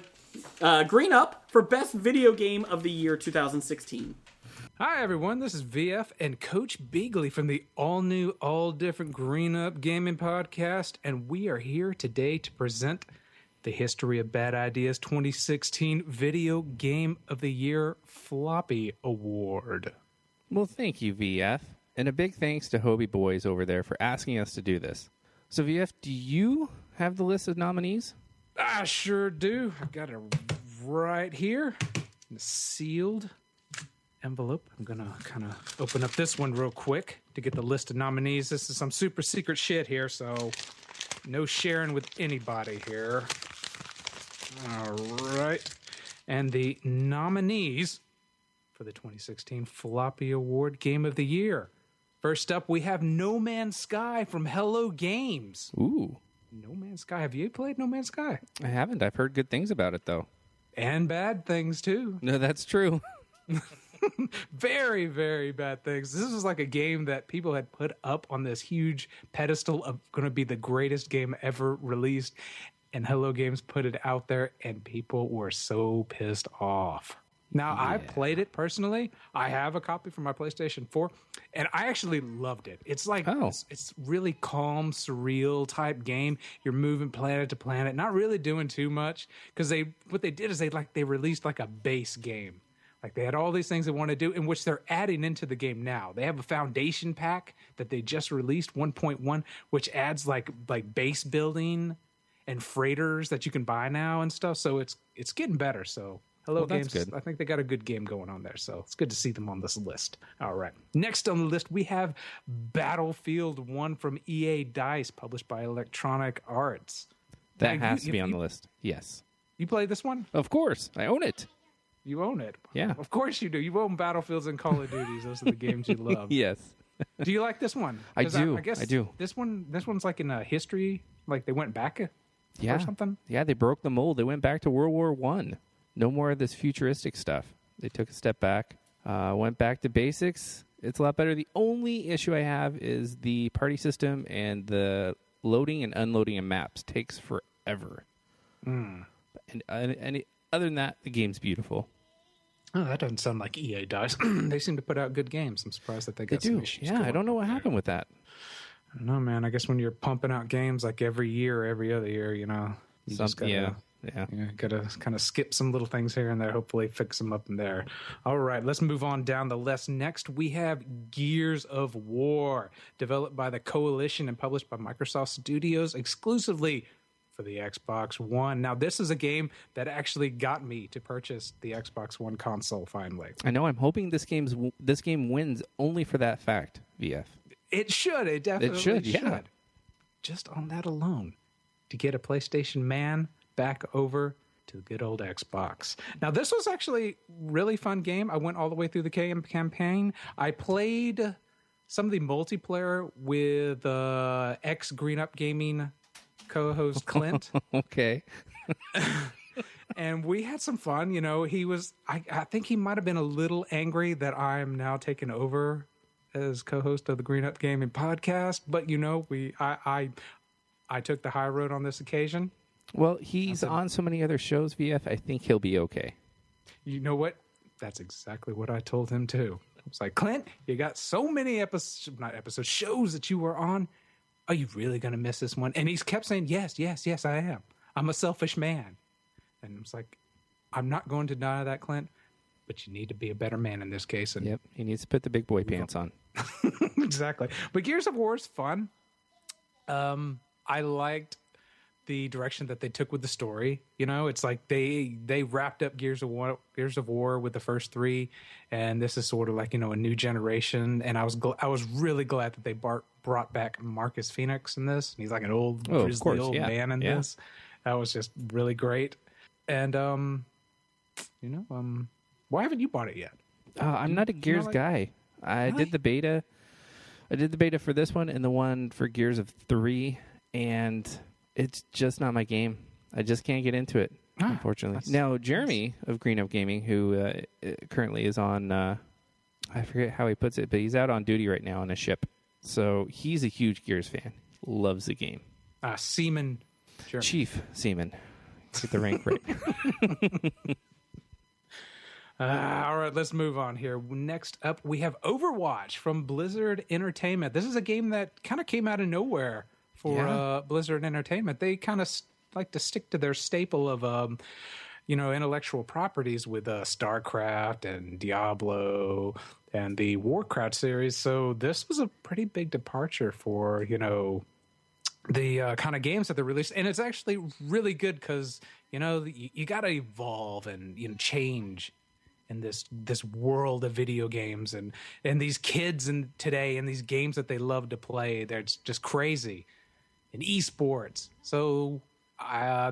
Green Up for Best Video Game of the Year 2016. Hi, everyone. This is VF and Coach Beagley from the all-new, all-different Green Up Gaming Podcast, and we are here today to present the History of Bad Ideas 2016 Video Game of the Year Floppy Award. Well, thank you, VF, and a big thanks to Hobie Boys over there for asking us to do this. So, VF, do you have the list of nominees? I sure do. I've got it right here in a sealed envelope. I'm going to kind of open up this one real quick to get the list of nominees. This is some super secret shit here, so no sharing with anybody here. All right. And the nominees for the 2016 Floppy Award Game of the Year. First up, we have No Man's Sky from Hello Games. Ooh. No Man's Sky. Have you played No Man's Sky? I haven't. I've heard good things about it, though. And bad things, too. No, that's true. Very, very bad things. This was like a game that people had put up on this huge pedestal of going to be the greatest game ever released. And Hello Games put it out there, and people were so pissed off. Now, I played it personally. I have a copy for my PlayStation 4, and I actually loved it. It's like, it's really calm, surreal type game. You're moving planet to planet, not really doing too much, because what they did is they released like a base game. Like they had all these things they want to do, in which they're adding into the game now. They have a foundation pack that they just released, 1.1, which adds like base building and freighters that you can buy now and stuff. So it's getting better. So Hello Games, good. I think they got a good game going on there. So it's good to see them on this list. All right. Next on the list, we have Battlefield 1 from EA Dice, published by Electronic Arts. That has to be on the list. Yes. You played this one? Of course. I own it. You own it. Yeah. Of course you do. You own Battlefields and Call of Duties. Those are the games you love. Yes. Do you like this one? I do. I guess I do. This one's like in a history, like they went back or something. Yeah, they broke the mold. They went back to World War I. No more of this futuristic stuff. They took a step back, went back to basics. It's a lot better. The only issue I have is the party system, and the loading and unloading of maps takes forever. And other than that, the game's beautiful. Oh, that doesn't sound like EA Dice. They seem to put out good games. I'm surprised that they got some issues. Yeah, I don't know what happened with that. I don't know, man. I guess when you're pumping out games like every year or every other year, you just gotta, gotta kind of skip some little things here and there, hopefully fix them up in there. All right, let's move on down the list. Next, we have Gears of War, developed by the Coalition and published by Microsoft Studios exclusively for the Xbox One. Now, this is a game that actually got me to purchase the Xbox One console finally. I know. I'm hoping this game wins only for that fact, VF. It should. It definitely should. Yeah. Just on that alone, to get a PlayStation man back over to the good old Xbox. Now, this was actually a really fun game. I went all the way through the campaign. I played some of the multiplayer with ex Green Up Gaming co-host Clint. Okay. And we had some fun. He was, I think he might have been a little angry that I'm now taking over as co-host of the Green Up Gaming podcast. But, I took the high road on this occasion. Well, he's on so many other shows, VF. I think he'll be okay. You know what? That's exactly what I told him, too. I was like, Clint, you got so many shows that you were on. Are you really going to miss this one? And he kept saying, yes, I am. I'm a selfish man. And I was like, I'm not going to deny that, Clint, but you need to be a better man in this case. And yep, he needs to put the big boy pants on. Exactly. But Gears of War is fun. I liked the direction that they took with the story. It's like they wrapped up Gears of War with the first three, and this is sort of like, a new generation. And I was really glad that they brought back Marcus Phoenix in this. He's like an old grizzly old man in this. That was just really great. And why haven't you bought it yet? I'm not a Gears guy. I did the beta. I did the beta for this one and the one for Gears of 3, and it's just not my game. I just can't get into it, unfortunately. Now, Jeremy of Green Up Gaming, who currently is on, I forget how he puts it, but he's out on duty right now on a ship. So he's a huge Gears fan. Loves the game. Seaman. Jeremy. Chief Seaman. Get the rank right. All right, let's move on here. Next up, we have Overwatch from Blizzard Entertainment. This is a game that kind of came out of nowhere for Blizzard Entertainment. They kind of like to stick to their staple of, intellectual properties with StarCraft and Diablo and the Warcraft series. So this was a pretty big departure for, the kind of games that they released. And it's actually really good because, you got to evolve and, change in this world of video games and these kids today and these games that they love to play. They're just crazy. And esports. So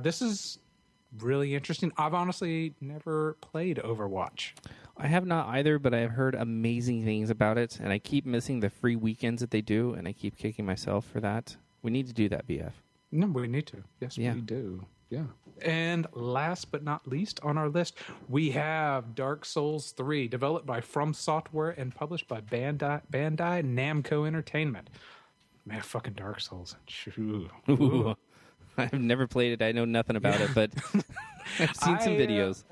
this is really interesting. I've honestly never played Overwatch. I have not either, but I have heard amazing things about it, and I keep missing the free weekends that they do, and I keep kicking myself for that. We need to do that, BF. No, we need to. Yes, we do. Yeah. And last but not least on our list, we have Dark Souls 3, developed by From Software and published by Bandai Namco Entertainment. Man, fucking Dark Souls. Ooh. I've never played it. I know nothing about it, but I've seen some videos.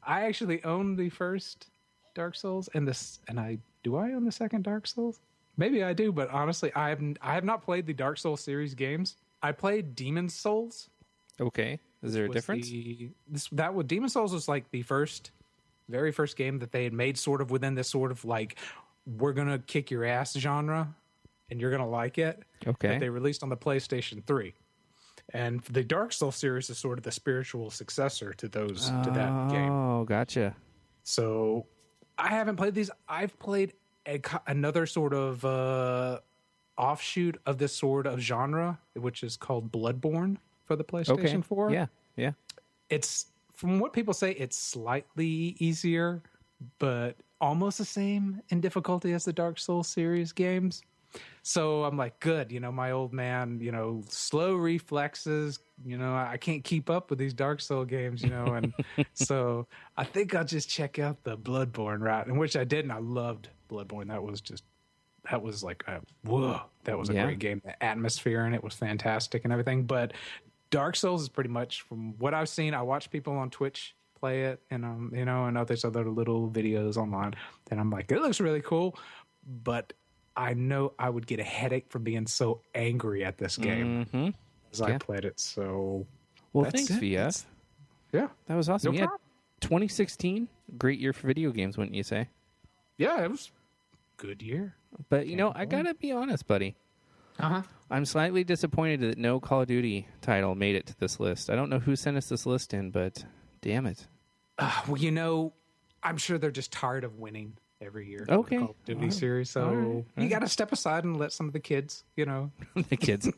I actually own the first Dark Souls and do I own the second Dark Souls? Maybe I do, but honestly, I have not played the Dark Souls series games. I played Demon's Souls. Okay. Is there a difference? Demon's Souls was like the very first game that they had made sort of within this sort of like, we're going to kick your ass genre and you're going to like it. Okay. That they released on the PlayStation 3. And the Dark Souls series is sort of the spiritual successor to that game. Oh, gotcha. So I haven't played these. I've played another sort of offshoot of this sort of genre, which is called Bloodborne for the PlayStation 4. Yeah. It's, from what people say, it's slightly easier, but almost the same in difficulty as the Dark Souls series games. So I'm like, good, my old man, slow reflexes, I can't keep up with these Dark Souls games, and so I think I'll just check out the Bloodborne route, in which I did, and I loved Bloodborne. That was a great game. The atmosphere in it was fantastic and everything, but Dark Souls is pretty much, from what I've seen, I watch people on Twitch play it, and and there's other little videos online, and I'm like, it looks really cool, but I know I would get a headache from being so angry at this game as I played it. So, well, thanks, VF. Yeah, that was awesome. No problem. 2016, great year for video games, wouldn't you say? Yeah, it was a good year. But I gotta be honest, buddy. I'm slightly disappointed that no Call of Duty title made it to this list. I don't know who sent us this list in, but damn it. Well, I'm sure they're just tired of winning every year. Okay. Call of Duty series. So you got to step aside and let some of the kids, the kids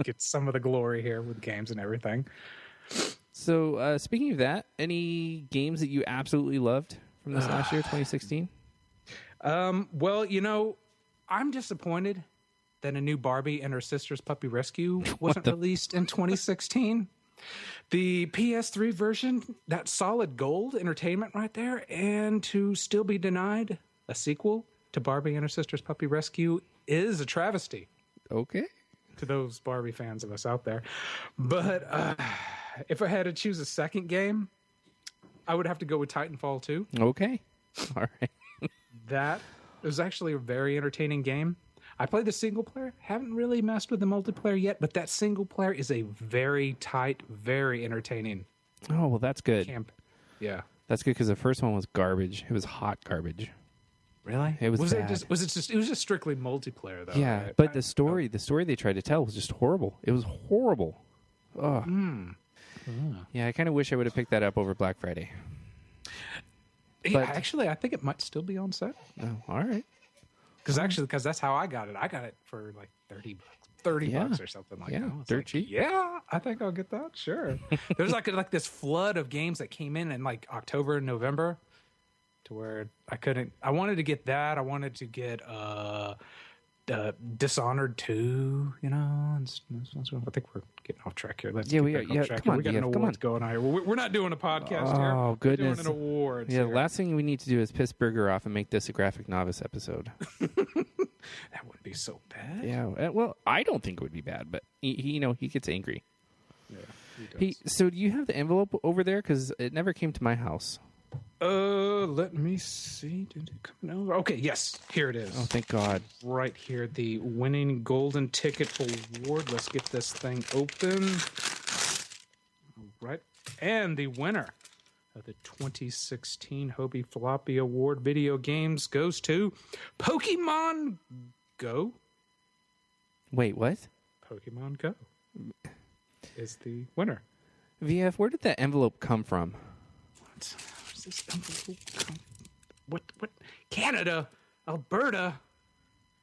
get some of the glory here with games and everything. So speaking of that, any games that you absolutely loved from this last year, 2016? Well, I'm disappointed that a new Barbie and her sister's Puppy Rescue wasn't released in 2016. The PS3 version, that solid gold entertainment right there, and to still be denied a sequel to Barbie and her sister's Puppy Rescue is a travesty. Okay. To those Barbie fans of us out there. But if I had to choose a second game, I would have to go with Titanfall 2. Okay. All right. That was actually a very entertaining game. I played the single player. Haven't really messed with the multiplayer yet, but that single player is a very tight, very entertaining. Oh, well, that's good. Camp. Yeah. That's good because the first one was garbage. It was hot garbage. Really? It was bad. It was just strictly multiplayer, though. Yeah, right? but the story they tried to tell was just horrible. It was horrible. Oh. Yeah, I kind of wish I would have picked that up over Black Friday. Yeah, actually, I think it might still be on set. Oh, all right. Because that's how I got it. I got it for like $30 bucks or something like that. Yeah, dirt cheap. Yeah, I think I'll get that. Sure. There's like this flood of games that came in like October and November, to where I couldn't. I wanted to get that. I wanted to get Dishonored 2, you know. I think we're getting off track here. Let's Yeah, get we back are. on Yeah, track come here. on, We got an come awards on. going on here. We're not doing a podcast here. Oh, goodness. We're doing an awards Yeah, here. the last thing we need to do is piss Burger off and make this a graphic novice episode. That wouldn't be so bad. Yeah, well, I don't think it would be bad, but he gets angry. Yeah, he does. So do you have the envelope over there? Because it never came to my house. Let me see. Did it come over? Okay, yes, here it is. Oh, thank God. Right here, the winning golden ticket award. Let's get this thing open. All right, and the winner of the 2016 Hobie Floppy Award video games goes to Pokemon Go. Wait, what? Pokemon Go is the winner. VF, where did that envelope come from? Where's this envelope come? What? Canada, Alberta,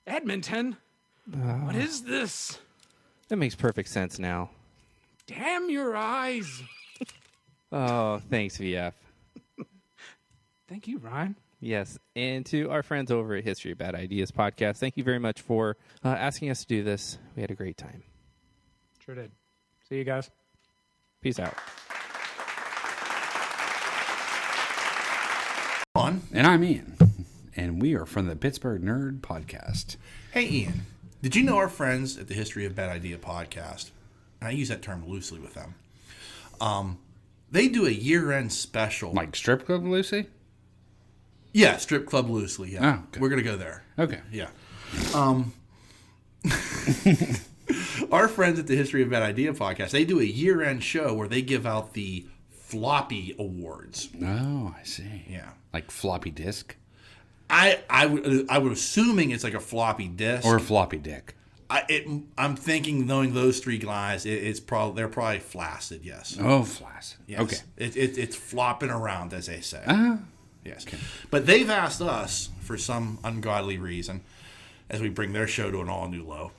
Edmonton. What is this? That makes perfect sense now. Damn your eyes. Oh, thanks, VF. Thank you, Ryan. Yes, and to our friends over at History of Bad Ideas podcast, thank you very much for asking us to do this. We had a great time. Sure did. See you guys. Peace out. And I'm Ian, and we are from the Pittsburgh Nerd Podcast. Hey, Ian, did you know our friends at the History of Bad Idea podcast? I use that term loosely with them. They do a year-end special. Like Strip Club Lucy? Yeah, Strip Club Loosely, yeah. Oh, okay. We're going to go there. Okay. Yeah. Our friends at the History of Bad Idea podcast, they do a year-end show where they give out the Floppy Awards. Oh, I see. Yeah. Like floppy disk? I would assuming it's like a floppy disk. Or a floppy dick. I'm thinking, knowing those three guys, they're probably flaccid, yes. Oh, flaccid. Yes. Okay. It's flopping around, as they say. Yes. Okay. But they've asked us, for some ungodly reason, as we bring their show to an all-new low,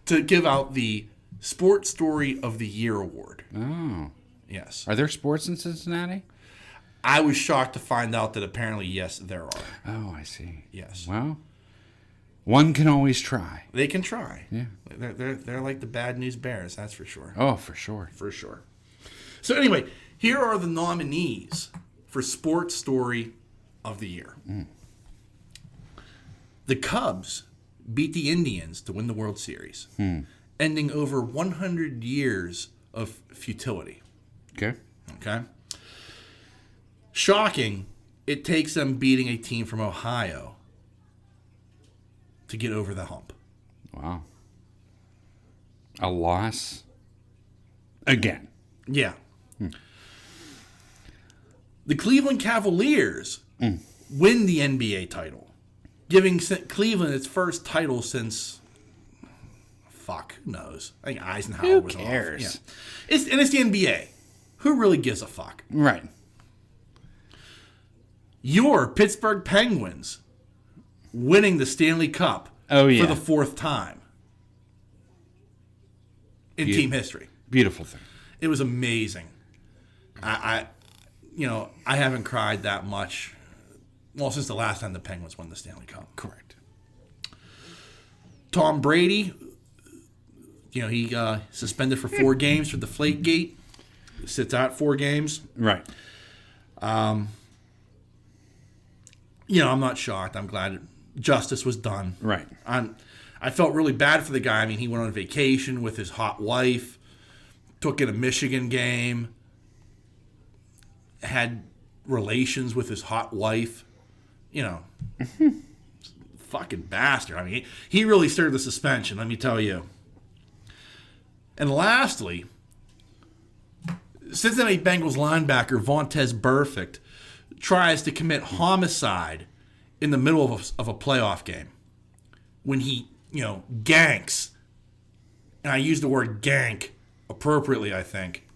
to give out the Sports Story of the Year award. Oh. Yes. Are there sports in Cincinnati? I was shocked to find out that apparently, yes, there are. Oh, I see. Yes. Well, one can always try. They can try. Yeah. They're like the Bad News Bears, that's for sure. Oh, for sure. For sure. So anyway, here are the nominees for Sports Story of the Year. The Cubs beat the Indians to win the World Series, ending over 100 years of futility. Okay. Shocking, it takes them beating a team from Ohio to get over the hump. Wow. A loss again. Yeah. The Cleveland Cavaliers win the NBA title, giving Cleveland its first title since, who knows? I think Eisenhower Who was cares? off. Yeah. It's the NBA. Who really gives a fuck? Right. Your Pittsburgh Penguins winning the Stanley Cup for the fourth time in team history. Beautiful thing. It was amazing. I haven't cried that much, since the last time the Penguins won the Stanley Cup. Correct. Tom Brady, he suspended for 4 games for Deflategate. Sits out 4 games. Right. I'm not shocked. I'm glad justice was done. Right. I felt really bad for the guy. I mean, he went on vacation with his hot wife, took in a Michigan game, had relations with his hot wife. Fucking bastard. I mean, he really started the suspension, let me tell you. And lastly, Cincinnati Bengals linebacker Vontaze Burfict tries to commit homicide in the middle of a playoff game when he, ganks, and I use the word gank appropriately, I think,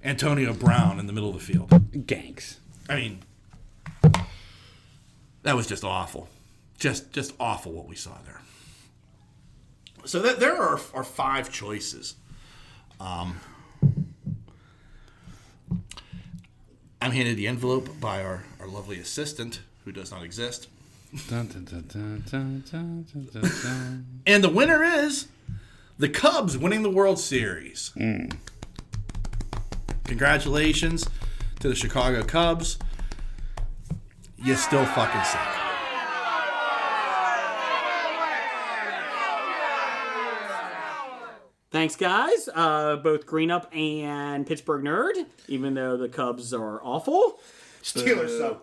Antonio Brown in the middle of the field. Ganks. I mean, that was just awful. Just awful what we saw there. So there are 5 choices. I'm handed the envelope by our lovely assistant, who does not exist. And the winner is the Cubs winning the World Series. Congratulations to the Chicago Cubs. You still fucking suck. Thanks, guys. Both Green Up and Pittsburgh Nerd, even though the Cubs are awful. Steelers suck.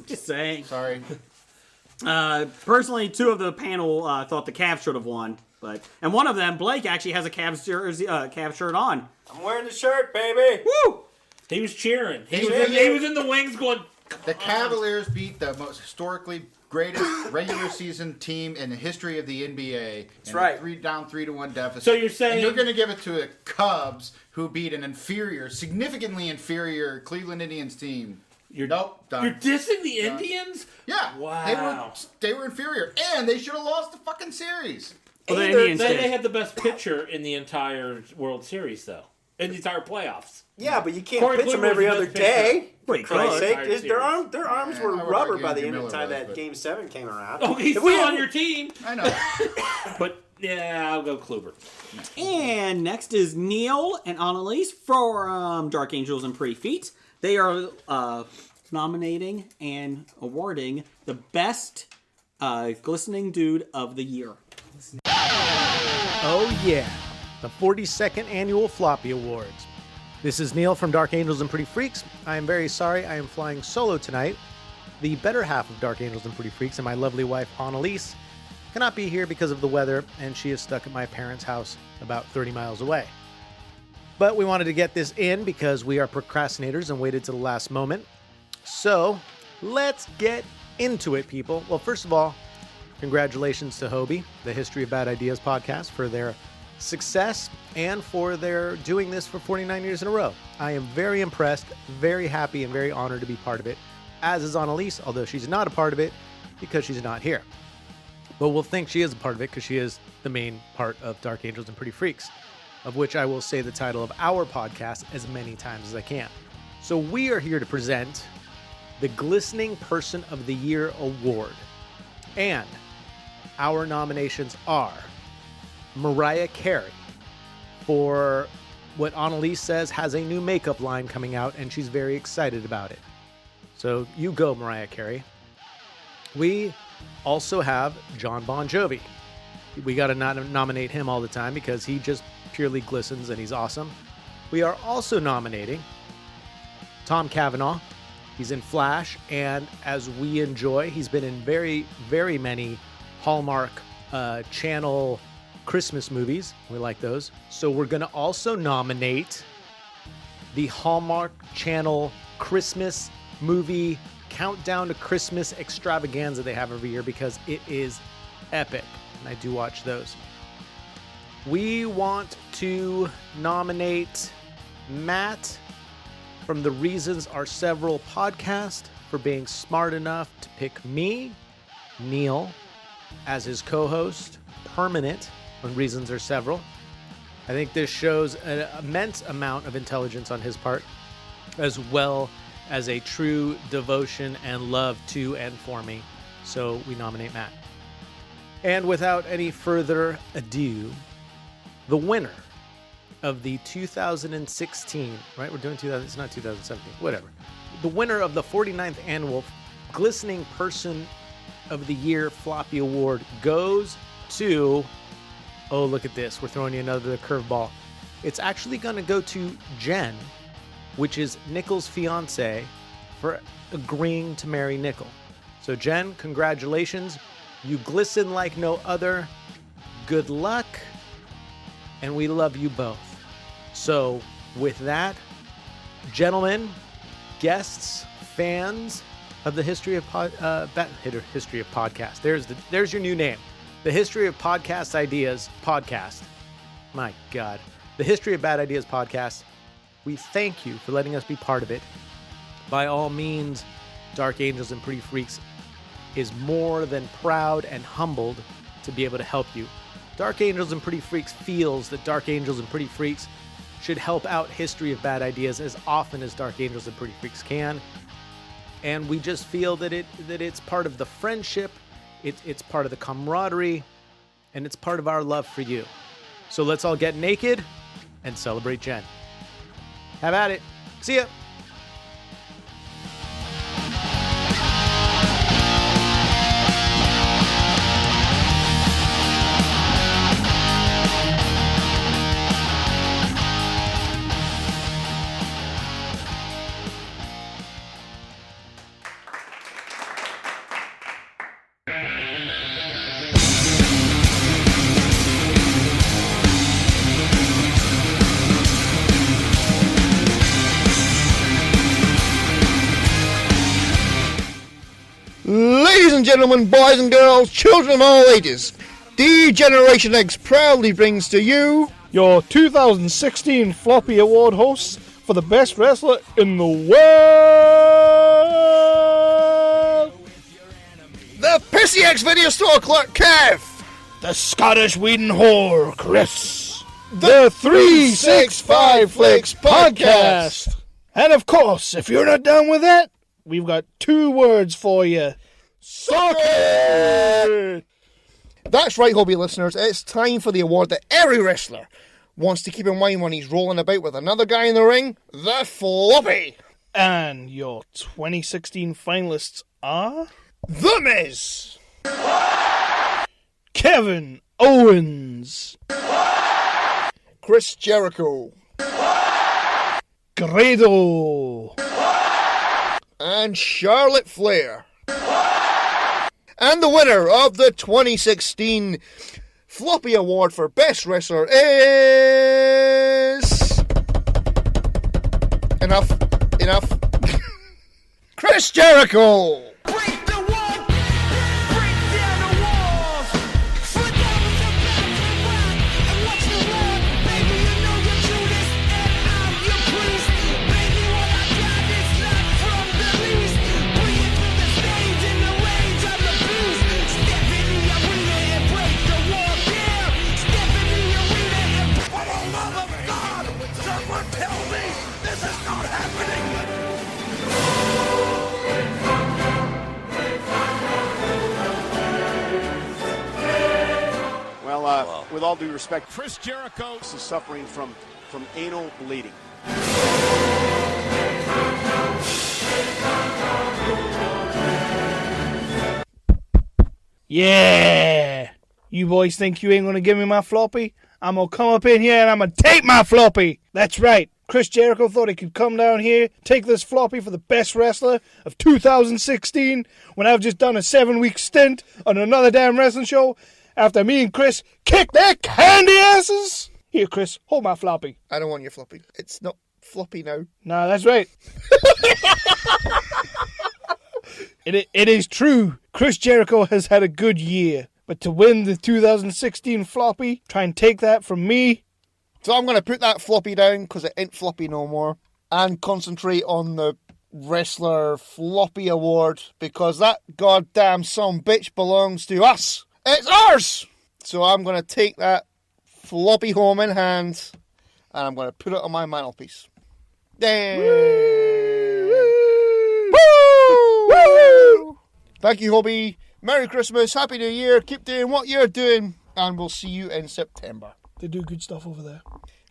Just saying. Sorry. Personally, two of the panel thought the Cavs should have won, and one of them, Blake, actually has a Cavs jersey, Cavs shirt on. I'm wearing the shirt, baby. Woo! He was cheering. He was in the wings going. The Cavaliers beat the most historically greatest regular season team in the history of the NBA. That's right. 3-1 deficit. So you're saying- and you're going to give it to the Cubs, who beat an significantly inferior Cleveland Indians team. Nope. Done. You're dissing the Indians? Yeah. Wow. They were inferior, and they should have lost the fucking series. Well, they had the best pitcher in the entire World Series, though. In the entire playoffs. Yeah, but you can't Corey pitch them Kluber every was the other best day. pitcher. For Wait, Christ's sake, entire their arms were I would rubber argue by the Andrew end of Miller the time was, that but- Game 7 came around. Oh, he's If we still had- on your team. I know. But, yeah, I'll go Kluber. And next is Neil and Annalise from Dark Angels and Pretty Feet. They are nominating and awarding the best glistening dude of the year. Oh yeah, the 42nd Annual Floppy Awards. This is Neil from Dark Angels and Pretty Freaks. I am very sorry I am flying solo tonight. The better half of Dark Angels and Pretty Freaks and my lovely wife, Annalise, cannot be here because of the weather, and she is stuck at my parents' house about 30 miles away. But we wanted to get this in because we are procrastinators and waited to the last moment. So, let's get into it, people. Well, first of all, congratulations to Hobie, the History of Bad Ideas podcast, for their success and for their doing this for 49 years in a row. I am very impressed, very happy, and very honored to be part of it, as is Annalise, although she's not a part of it because she's not here. But we'll think she is a part of it because she is the main part of Dark Angels and Pretty Freaks, of which I will say the title of our podcast as many times as I can. So we are here to present the Glistening Person of the Year Award. And our nominations are Mariah Carey for what Annalise says has a new makeup line coming out, and she's very excited about it. So you go, Mariah Carey. We also have John Bon Jovi. We got to nominate him all the time because he just purely glistens and he's awesome. We are also nominating Tom Cavanaugh. He's in Flash, and as we enjoy, he's been in very, very many Hallmark Channel Christmas movies. We like those. So we're going to also nominate the Hallmark Channel Christmas movie Countdown to Christmas extravaganza they have every year because it is epic, and I do watch those. We want to nominate Matt from the Reasons Are Several podcast for being smart enough to pick me, Neil, as his co-host, permanent, when Reasons Are Several. I think this shows an immense amount of intelligence on his part, as well as a true devotion and love to and for me. So we nominate Matt. And without any further ado, the winner of the 2016, right? We're doing 2000, it's not 2017, whatever. The winner of the 49th Annual Glistening Person of the Year Floppy Award goes to, oh, look at this. We're throwing you another curveball. It's actually going to go to Jen, which is Nickel's fiance, for agreeing to marry Nickel. So Jen, congratulations. You glisten like no other. Good luck. And we love you both. So with that, gentlemen, guests, fans of the History of History of Podcast. There's your new name. The History of Podcast Ideas podcast. My God. The History of Bad Ideas podcast. We thank you for letting us be part of it. By all means, Dark Angels and Pretty Freaks is more than proud and humbled to be able to help you. Dark Angels and Pretty Freaks feels that Dark Angels and Pretty Freaks should help out History of Bad Ideas as often as Dark Angels and Pretty Freaks can. and we just feel that it's part of the friendship, it's part of the camaraderie, and it's part of our love for you. So let's all get naked and celebrate Jen. Have at it. See ya. Ladies and gentlemen, boys and girls, children of all ages, D-Generation X proudly brings to you your 2016 Floppy Award hosts for the best wrestler in the world. The Pissy X Video Store clerk, Kev. The Scottish Whedon whore, Chris. The 365 Flicks Podcast. And of course, if you're not done with that, we've got 2 words for you. Suck it! That's right, hobby listeners. It's time for the award that every wrestler wants to keep in mind when he's rolling about with another guy in the ring, the Floppy. And your 2016 finalists are... The Miz, Kevin Owens, Chris Jericho, Grado, and Charlotte Flair. And the winner of the 2016 Floppy Award for Best Wrestler is... Enough. Chris Jericho. With all due respect, Chris Jericho is suffering from anal bleeding. Yeah! You boys think you ain't gonna give me my floppy? I'm gonna come up in here and I'm gonna take my floppy! That's right! Chris Jericho thought he could come down here, take this floppy for the best wrestler of 2016, when I've just done a 7-week stint on another damn wrestling show, after me and Chris kicked their candy asses! Here, Chris, hold my floppy. I don't want your floppy. It's not floppy now. Nah, that's right. It is true. Chris Jericho has had a good year. But to win the 2016 floppy, try and take that from me. So I'm going to put that floppy down, because it ain't floppy no more, and concentrate on the Wrestler Floppy Award, because that goddamn sumbitch belongs to us. It's ours! So I'm going to take that floppy home in hand, and I'm going to put it on my mantelpiece. Woo! Woo! Thank you, hobby. Merry Christmas, Happy New Year, keep doing what you're doing, and we'll see you in September. They do good stuff over there.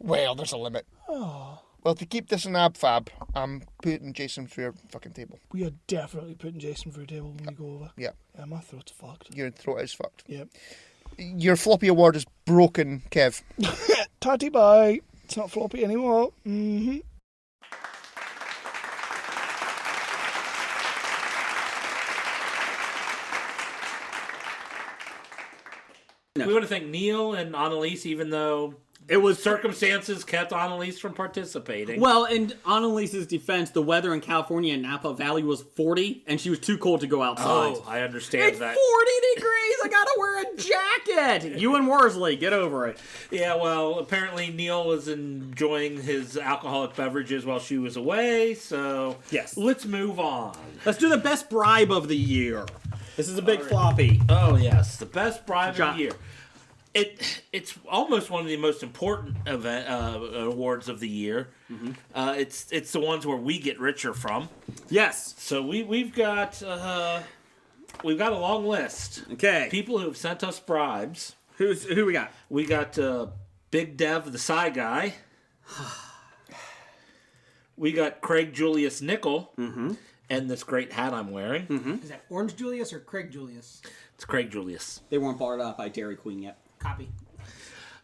Well, there's a limit. Oh. Well, to keep this an ab fab, I'm putting Jason through a fucking table. We are definitely putting Jason through a table when we go over. Yeah. Yeah, my throat's fucked. Your throat is fucked. Yep. Your floppy award is broken, Kev. Tatty bye. It's not floppy anymore. Mm-hmm. We want to thank Neil and Annalise, even though it was circumstances kept Annalise from participating. Well, in Annalise's defense, the weather in California and Napa Valley was 40, and she was too cold to go outside. Oh, I understand it's that. 40 degrees! I gotta wear a jacket! You and Worsley, get over it. Yeah, well, apparently Neil was enjoying his alcoholic beverages while she was away, so yes, let's move on. Let's do the best bribe of the year. This is a big floppy. Oh, yes, the best bribe of the year. It's almost one of the most important awards of the year. Mm-hmm. It's the ones where we get richer from. Yes. So we've got a long list. Okay. People who have sent us bribes. Who we got? We got Big Dev, the Psy Guy. We got Craig Julius Nickel. Mm-hmm. And this great hat I'm wearing. Mm-hmm. Is that Orange Julius or Craig Julius? It's Craig Julius. They weren't barred up by Dairy Queen yet. Copy.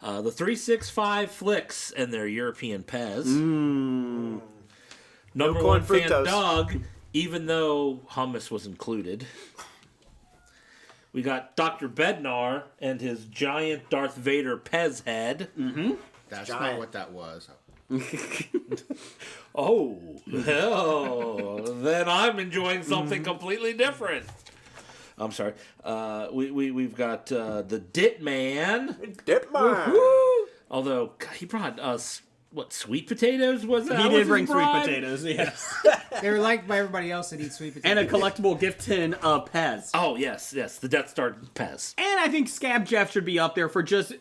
The 365 Flicks and their European Pez. Mm. Number one fan Doug, even though hummus was included. We got Dr. Bednar and his giant Darth Vader Pez head. Mm-hmm. That's not what that was. Oh, then I'm enjoying something completely different. I'm sorry. We've got the Dit Man. Dit Man. Although he brought us sweet potatoes was that? He did bring sweet potatoes. Yes. They were liked by everybody else that eats sweet potatoes. And a collectible gift tin of Pez. Oh yes, the Death Star Pez. And I think Scab Jeff should be up there for just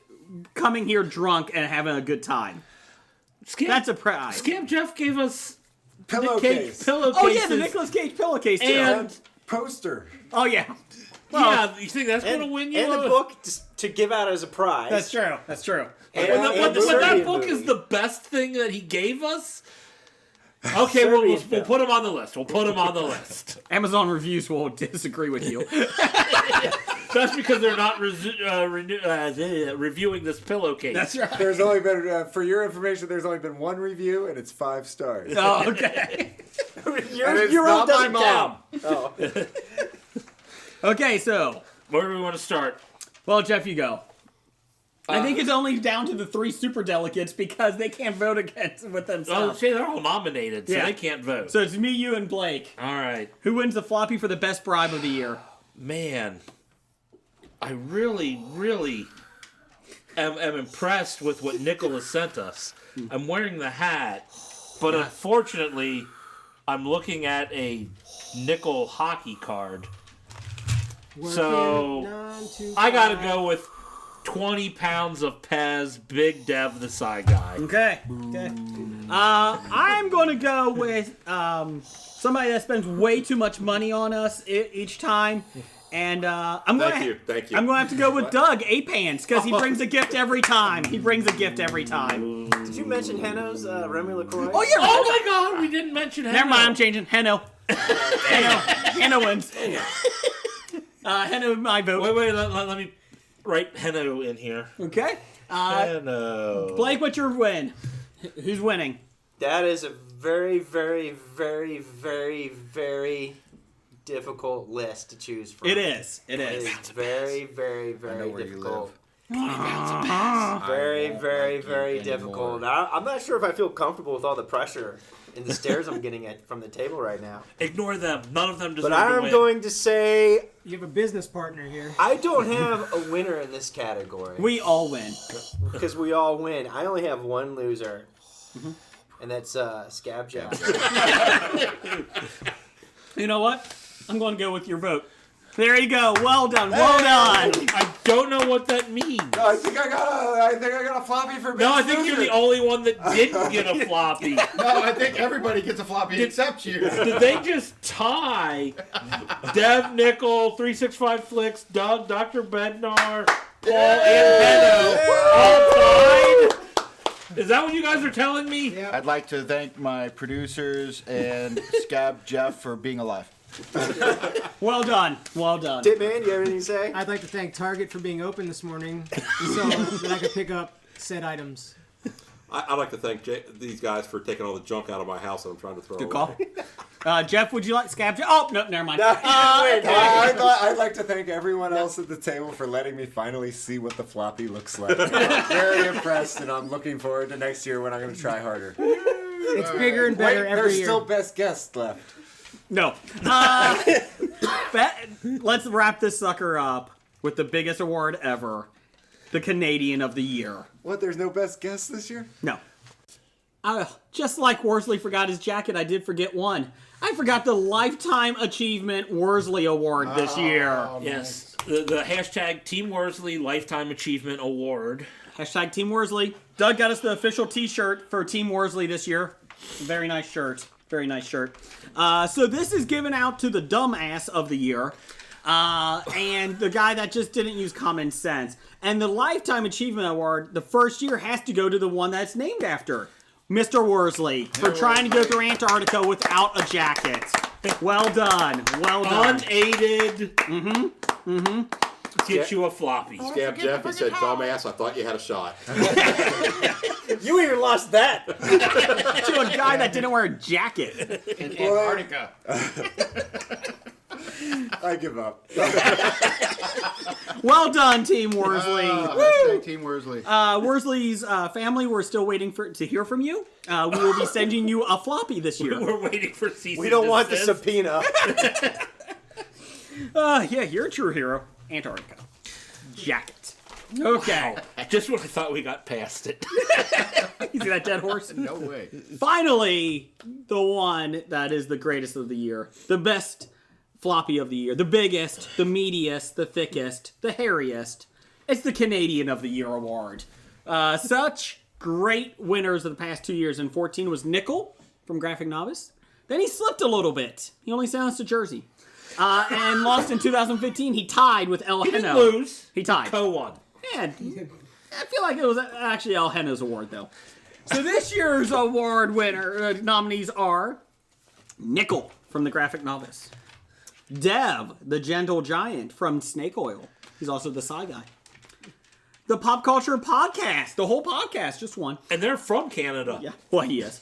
coming here drunk and having a good time. That's a prize. Scab Jeff gave us Pillowcase. Pillowcases. Oh yeah, the Nicolas Cage pillowcase too. And poster. Oh yeah. Well, yeah, you think that's going to win you? And the book to give out as a prize. That's true. That's true. And, when that book is the best thing that he gave us. Okay, we'll put him on the list. We'll put him on the list. Amazon reviews will disagree with you. That's because they're not reviewing this pillowcase. That's right. There's only been, for your information, there's only been one review, and it's 5 stars. Oh, okay. Your not doesn't my mom. count. Oh. Okay, so where do we want to start? Well, Jeff, you go. I think it's only down to the 3 super delegates because they can't vote against with Oh, themselves. see, they're all nominated, so Yeah. they can't vote. So it's me, you, and Blake. All right. Who wins the floppy for the best bribe of the year? Man, I really, really am impressed with what Nicholas sent us. I'm wearing the hat, but unfortunately, I'm looking at a nickel hockey card. So I got to go with 20 pounds of Pez, Big Dev, the Psy Guy. Okay. I'm going to go with somebody that spends way too much money on us each time. And I'm going Thank you. I'm going to have to go with Doug, A-Pants, because he brings a gift every time. Did you mention Heno's Remy LaCroix? Oh, yeah. Oh, my God. We didn't mention Heno. Never mind. I'm changing. Heno. Heno wins. Heno, my vote. Wait. Let me write Heno in here. Okay. Heno. Blake, what's your win? Who's winning? That is a very, very, very, very, very difficult list to choose from. It is. It is. It's very, very, very difficult. 20 pounds of Pez. Very, very, very difficult. I'm not sure if I feel comfortable with all the pressure and the stares I'm getting at from the table right now. Ignore them. None of them deserve But to I'm win. going to say You have a business partner here. I don't have a winner in this category. We all win. Because we all win. I only have one loser. And that's Scab Jeff. You know what? I'm going to go with your vote. There you go. Well done. Well done. I don't know what that means. No, I think I got a floppy for. No, I think you're the only one that didn't get a floppy. No, I think everybody gets a floppy except you. Did they just tie Dev, Nickel, 365 Flicks, Doug, Dr. Bednar, Paul, and Heno all tied? Is that what you guys are telling me? I'd like to thank my producers and Scab Jeff for being alive. Well done. Well done. Dit Man, you have anything to say? I'd like to thank Target for being open this morning so that I could pick up said items. I'd like to thank these guys for taking all the junk out of my house that I'm trying to throw Good away. call. Jeff, would you like Scab Jeff? Oh, no, never mind. I'd like to thank everyone else at the table for letting me finally see what the floppy looks like. I'm very impressed, and I'm looking forward to next year when I'm going to try harder. It's bigger and better every there's year. still best guests left. No. Let's wrap this sucker up with the biggest award ever. The Canadian of the Year. What, there's no best guest this year? No. Just like Worsley forgot his jacket, I did forget one. I forgot the Lifetime Achievement Worsley Award this year. Yes. The hashtag Team Worsley Lifetime Achievement Award. Hashtag Team Worsley. Doug got us the official T-shirt for Team Worsley this year. Very nice shirt. Very nice shirt. So this is given out to the dumbass of the year. And the guy that just didn't use common sense. And the Lifetime Achievement Award, the first year, has to go to the one that's named after Mr. Worsley for trying to go through Antarctica without a jacket. Well done. Well done. Unaided. Get you a floppy. Scab Jeff, he said, dumbass, I thought you had a shot. You even lost that. To a guy that didn't wear a jacket. In Antarctica. I give up. Well done, Team Worsley. Hashtag Team Worsley. Worsley's family, we're still waiting to hear from you. We will be sending you a floppy this year. We're waiting for season. We don't want the subpoena. Yeah, you're a true hero. Antarctica. Jacket. Okay. Wow. Just when I thought we got past it. You see that dead horse? No way. Finally, the one that is the greatest of the year. The best floppy of the year. The biggest, the meatiest, the thickest, the hairiest. It's the Canadian of the Year award. Such great winners of the past 2 years. In 2014 was Nickel from Graphic Novice. Then he slipped a little bit. He only sent us to Jersey. And lost in 2015. He tied with El Heno. He didn't lose. He tied. Co-won. And I feel like it was actually El Heno's award, though. So this year's award winner nominees are Nickel from the Graphic Novice, Dev, the Gentle Giant from Snake Oil. He's also the Psy Guy. The Pop Culture Podcast, the whole podcast, just one. And they're from Canada. Yeah, well, he is.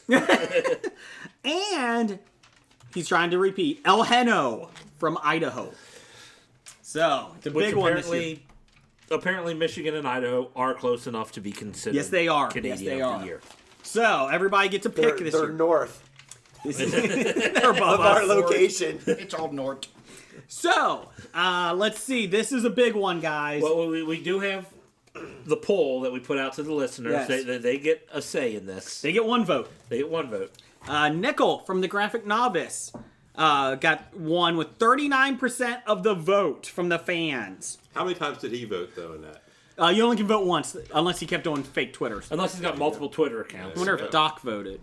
And he's trying to repeat El Heno from Idaho. So, it's a big one this year. Apparently, Michigan and Idaho are close enough to be considered. Yes, they are. Canadian Yes, they of are. the year. So, everybody gets a pick this They're year. north. They're above Of our us. location. It's all north. So, let's see. This is a big one, guys. Well, we do have the poll that we put out to the listeners. Yes. They get a say in this. They get one vote. They get one vote. Nickel from the Graphic Novice got one with 39% of the vote from the fans. How many times did he vote, though, in that? You only can vote once, unless he kept doing fake Twitters. Unless he's got multiple Twitter accounts. I wonder if Doc voted.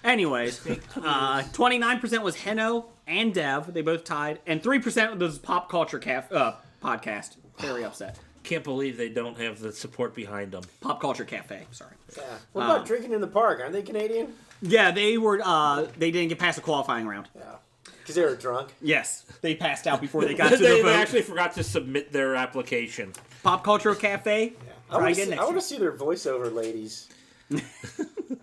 Anyways, 29% was Heno and Dev. They both tied. And 3% was Pop Culture Podcast. Very upset. Can't believe they don't have the support behind them. Pop Culture Cafe, sorry. Yeah. What about drinking in the park? Aren't they Canadian? Yeah, they were. They didn't get past the qualifying round. Yeah. Because they were drunk? Yes. They passed out before they got to the vote. They actually forgot to submit their application. Pop Culture Cafe. I want to see their voiceover ladies.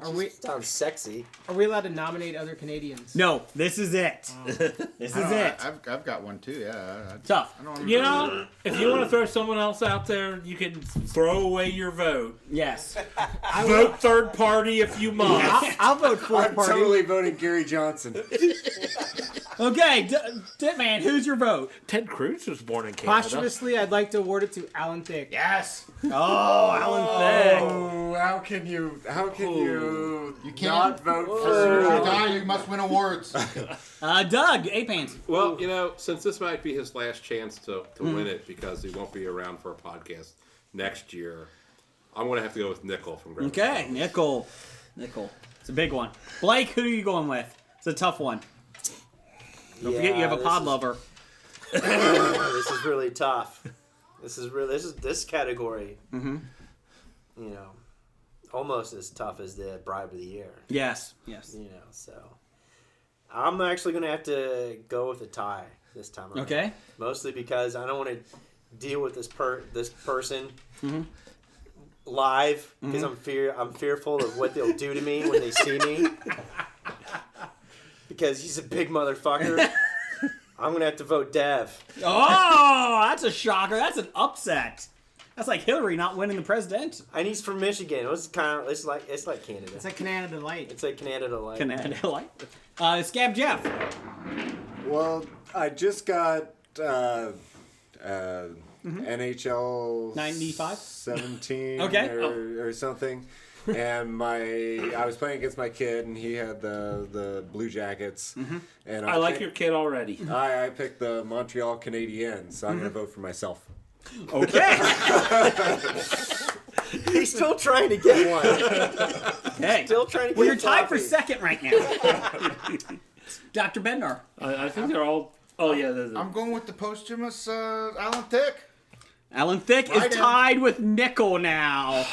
Are we? Sounds sexy. Are we allowed to nominate other Canadians? No, this is it. This is it. I've got one too. Yeah. Tough. You know, if you want to throw someone else out there, you can throw away your vote. Yes. Vote third party if you must. I'll vote fourth I'm party. totally voting Gary Johnson. Okay, Ditman, who's your vote? Ted Cruz was born in Canada. Posthumously, I'd like to award it to Alan Thicke. Yes. Oh, Alan Thicke. Oh, how can you You can't not vote If for you die, you must win awards. Doug, A-Pants. Well, you know, since this might be his last chance to win it because he won't be around for a podcast next year, I'm going to have to go with Nickel from Graphic Okay, Novice. Nickel. It's a big one. Blake, who are you going with? It's a tough one. Don't forget you have a pod lover. This is really tough. This category. Mm-hmm. You know, almost as tough as the Bribe of the Year. Yes. You know, so I'm actually going to have to go with a tie this time around. Okay. Mostly because I don't want to deal with this person live because I'm fearful of what they'll do to me when they see me. Because he's a big motherfucker. I'm going to have to vote Dev. Oh, that's a shocker. That's an upset. That's like Hillary not winning the president. And he's from Michigan. It's like Canada. It's like Canada Light. It's like Canada Light. Canada Light. Scab Jeff. Well, I just got NHL 95? 17 Okay. or something. and I was playing against my kid, and he had the Blue Jackets. Mm-hmm. And I like your kid already. I picked the Montreal Canadiens, so I'm going to vote for myself. Okay. He's still trying to get one. Hey, Still trying to get well, you're tied for Floppy. second right now. Dr. Bednar. I think they're all. Oh yeah, I'm going with the posthumous Alan Thicke. Alan Thicke Right is in. tied with Nickel now.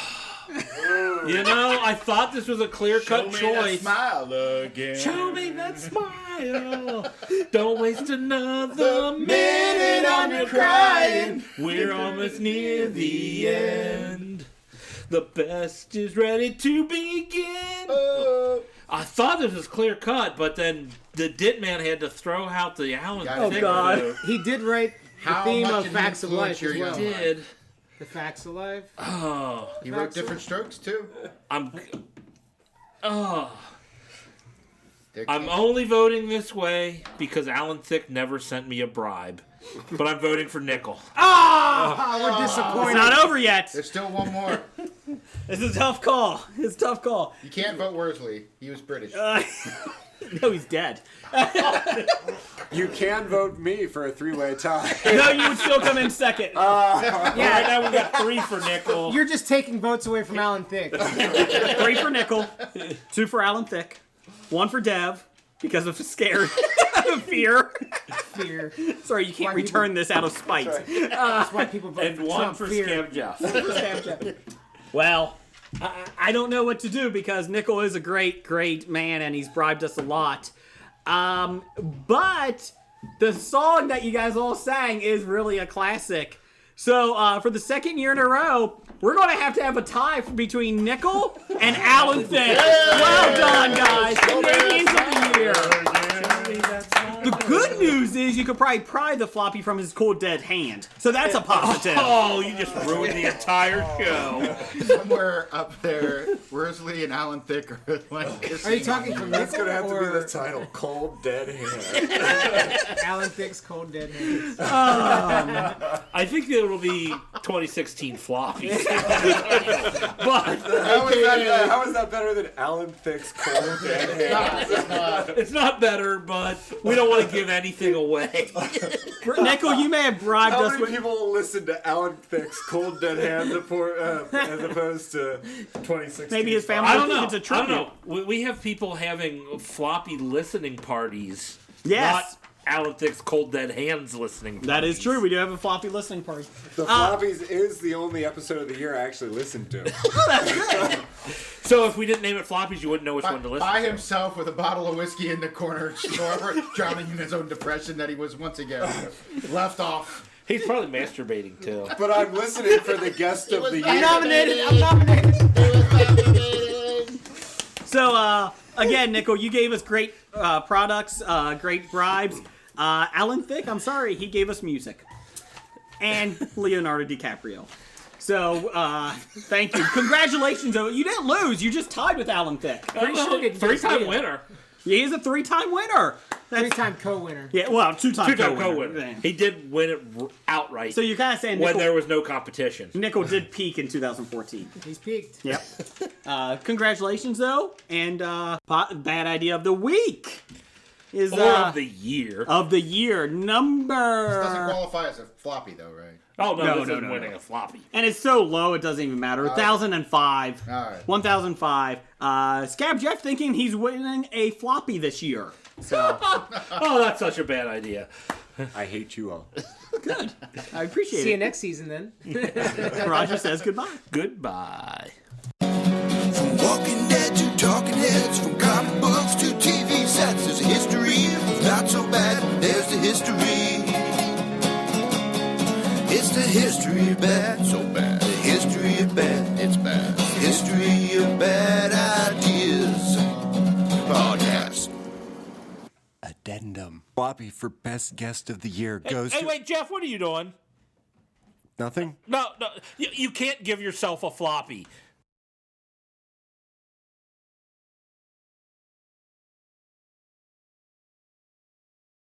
You know, I thought this was a clear-cut choice. Smile again. Show me that smile. Don't waste another minute on your crying. We're almost near the end. The best is ready to begin. I thought this was clear cut, but then the Dit Man had to throw out the Alan Oh Thicke God, vote. he did write the How theme much of did Facts of he Life influence as your well. young Did. The Facts of Life. Oh, He wrote different strokes too. I'm only voting this way because Alan Thicke never sent me a bribe. But I'm voting for Nickel. We're disappointed. It's not over yet. There's still one more. It's a tough call. It's a tough call. You can't vote Worsley. He was British. No, he's dead. You can vote me for a 3-way tie. No, you would still come in second. Yeah, right now we got 3 for Nickel. You're just taking votes away from Alan Thicke. 3 for Nickel, 2 for Alan Thicke, 1 for Dev because of fear. Fear. Sorry, you can't return this out of spite. That's why people vote And for 1 Trump. for Fear. Scam Jeff. Well, I don't know what to do because Nickel is a great, great man and he's bribed us a lot. But the song that you guys all sang is really a classic. So for the second year in a row, we're going to have a tie between Nickel and Alan Thicke. Well done, guys. Canadians of the year. The good news is you could probably pry the floppy from his cold dead hand. So that's a positive. Oh, you just ruined the entire show. Somewhere up there, Worsley and Alan Thicke are like. Are you talking from That's Nickel going to have to be or the title. Cold Dead Hand. Alan Thicke's Cold Dead Hands? I think it'll be 2016 floppy. But How is that better than Alan Thicke's Cold Dead Hand? it's not better, but we don't want to give anything away. Nickel, you may have bribed How us many with... people will listen to Alan Thicke's Cold Dead Hand as opposed to 2016? Maybe his family I don't think know. it's a I tribute. don't know. We have people having floppy listening parties. Yes. Not Alan Thicke's Cold Dead Hands listening parties. That is true. We do have a floppy listening party. The Floppies is the only episode of the year I actually listened to. So if we didn't name it Floppies, you wouldn't know which one to listen By to. himself with a bottle of whiskey in the corner store, drowning in his own depression that he was once again left off. He's probably masturbating too. But I'm listening for the guest of the year. I'm nominated. So, again, Nickel, you gave us great products, great bribes. Alan Thicke, I'm sorry, he gave us music. And Leonardo DiCaprio. So, thank you. Congratulations, though. You didn't lose. You just tied with Alan Thicke. Three-time winner. He is a 3-time winner. Three-time co-winner. Yeah, well, two-time co-winner. He did win it outright. So you're kind of saying when Nickel, there was no competition. Nickel did peak in 2014. He's peaked. Yep. Congratulations, though. And bad idea of the week is Or of the year. Of the year number. This doesn't qualify as a floppy though, right? Oh No, this no, isn't no, winning no. a floppy. And it's so low, it doesn't even matter. 1,005. All right. 1,005. Scab Jeff thinking he's winning a floppy this year. So Oh, that's such a bad idea. I hate you all. good. I appreciate See you it. next season then. Roger says goodbye. Goodbye. From Walking Dead to Talking Heads, from comic books to TV sets, there's a history of not so bad. There's the history. It's the history of bad, so bad. The history of bad, it's bad. History of bad ideas. Podcast. Addendum. Floppy for best guest of the year goes Hey, to... wait, Jeff, what are you doing? Nothing? No, you can't give yourself a floppy.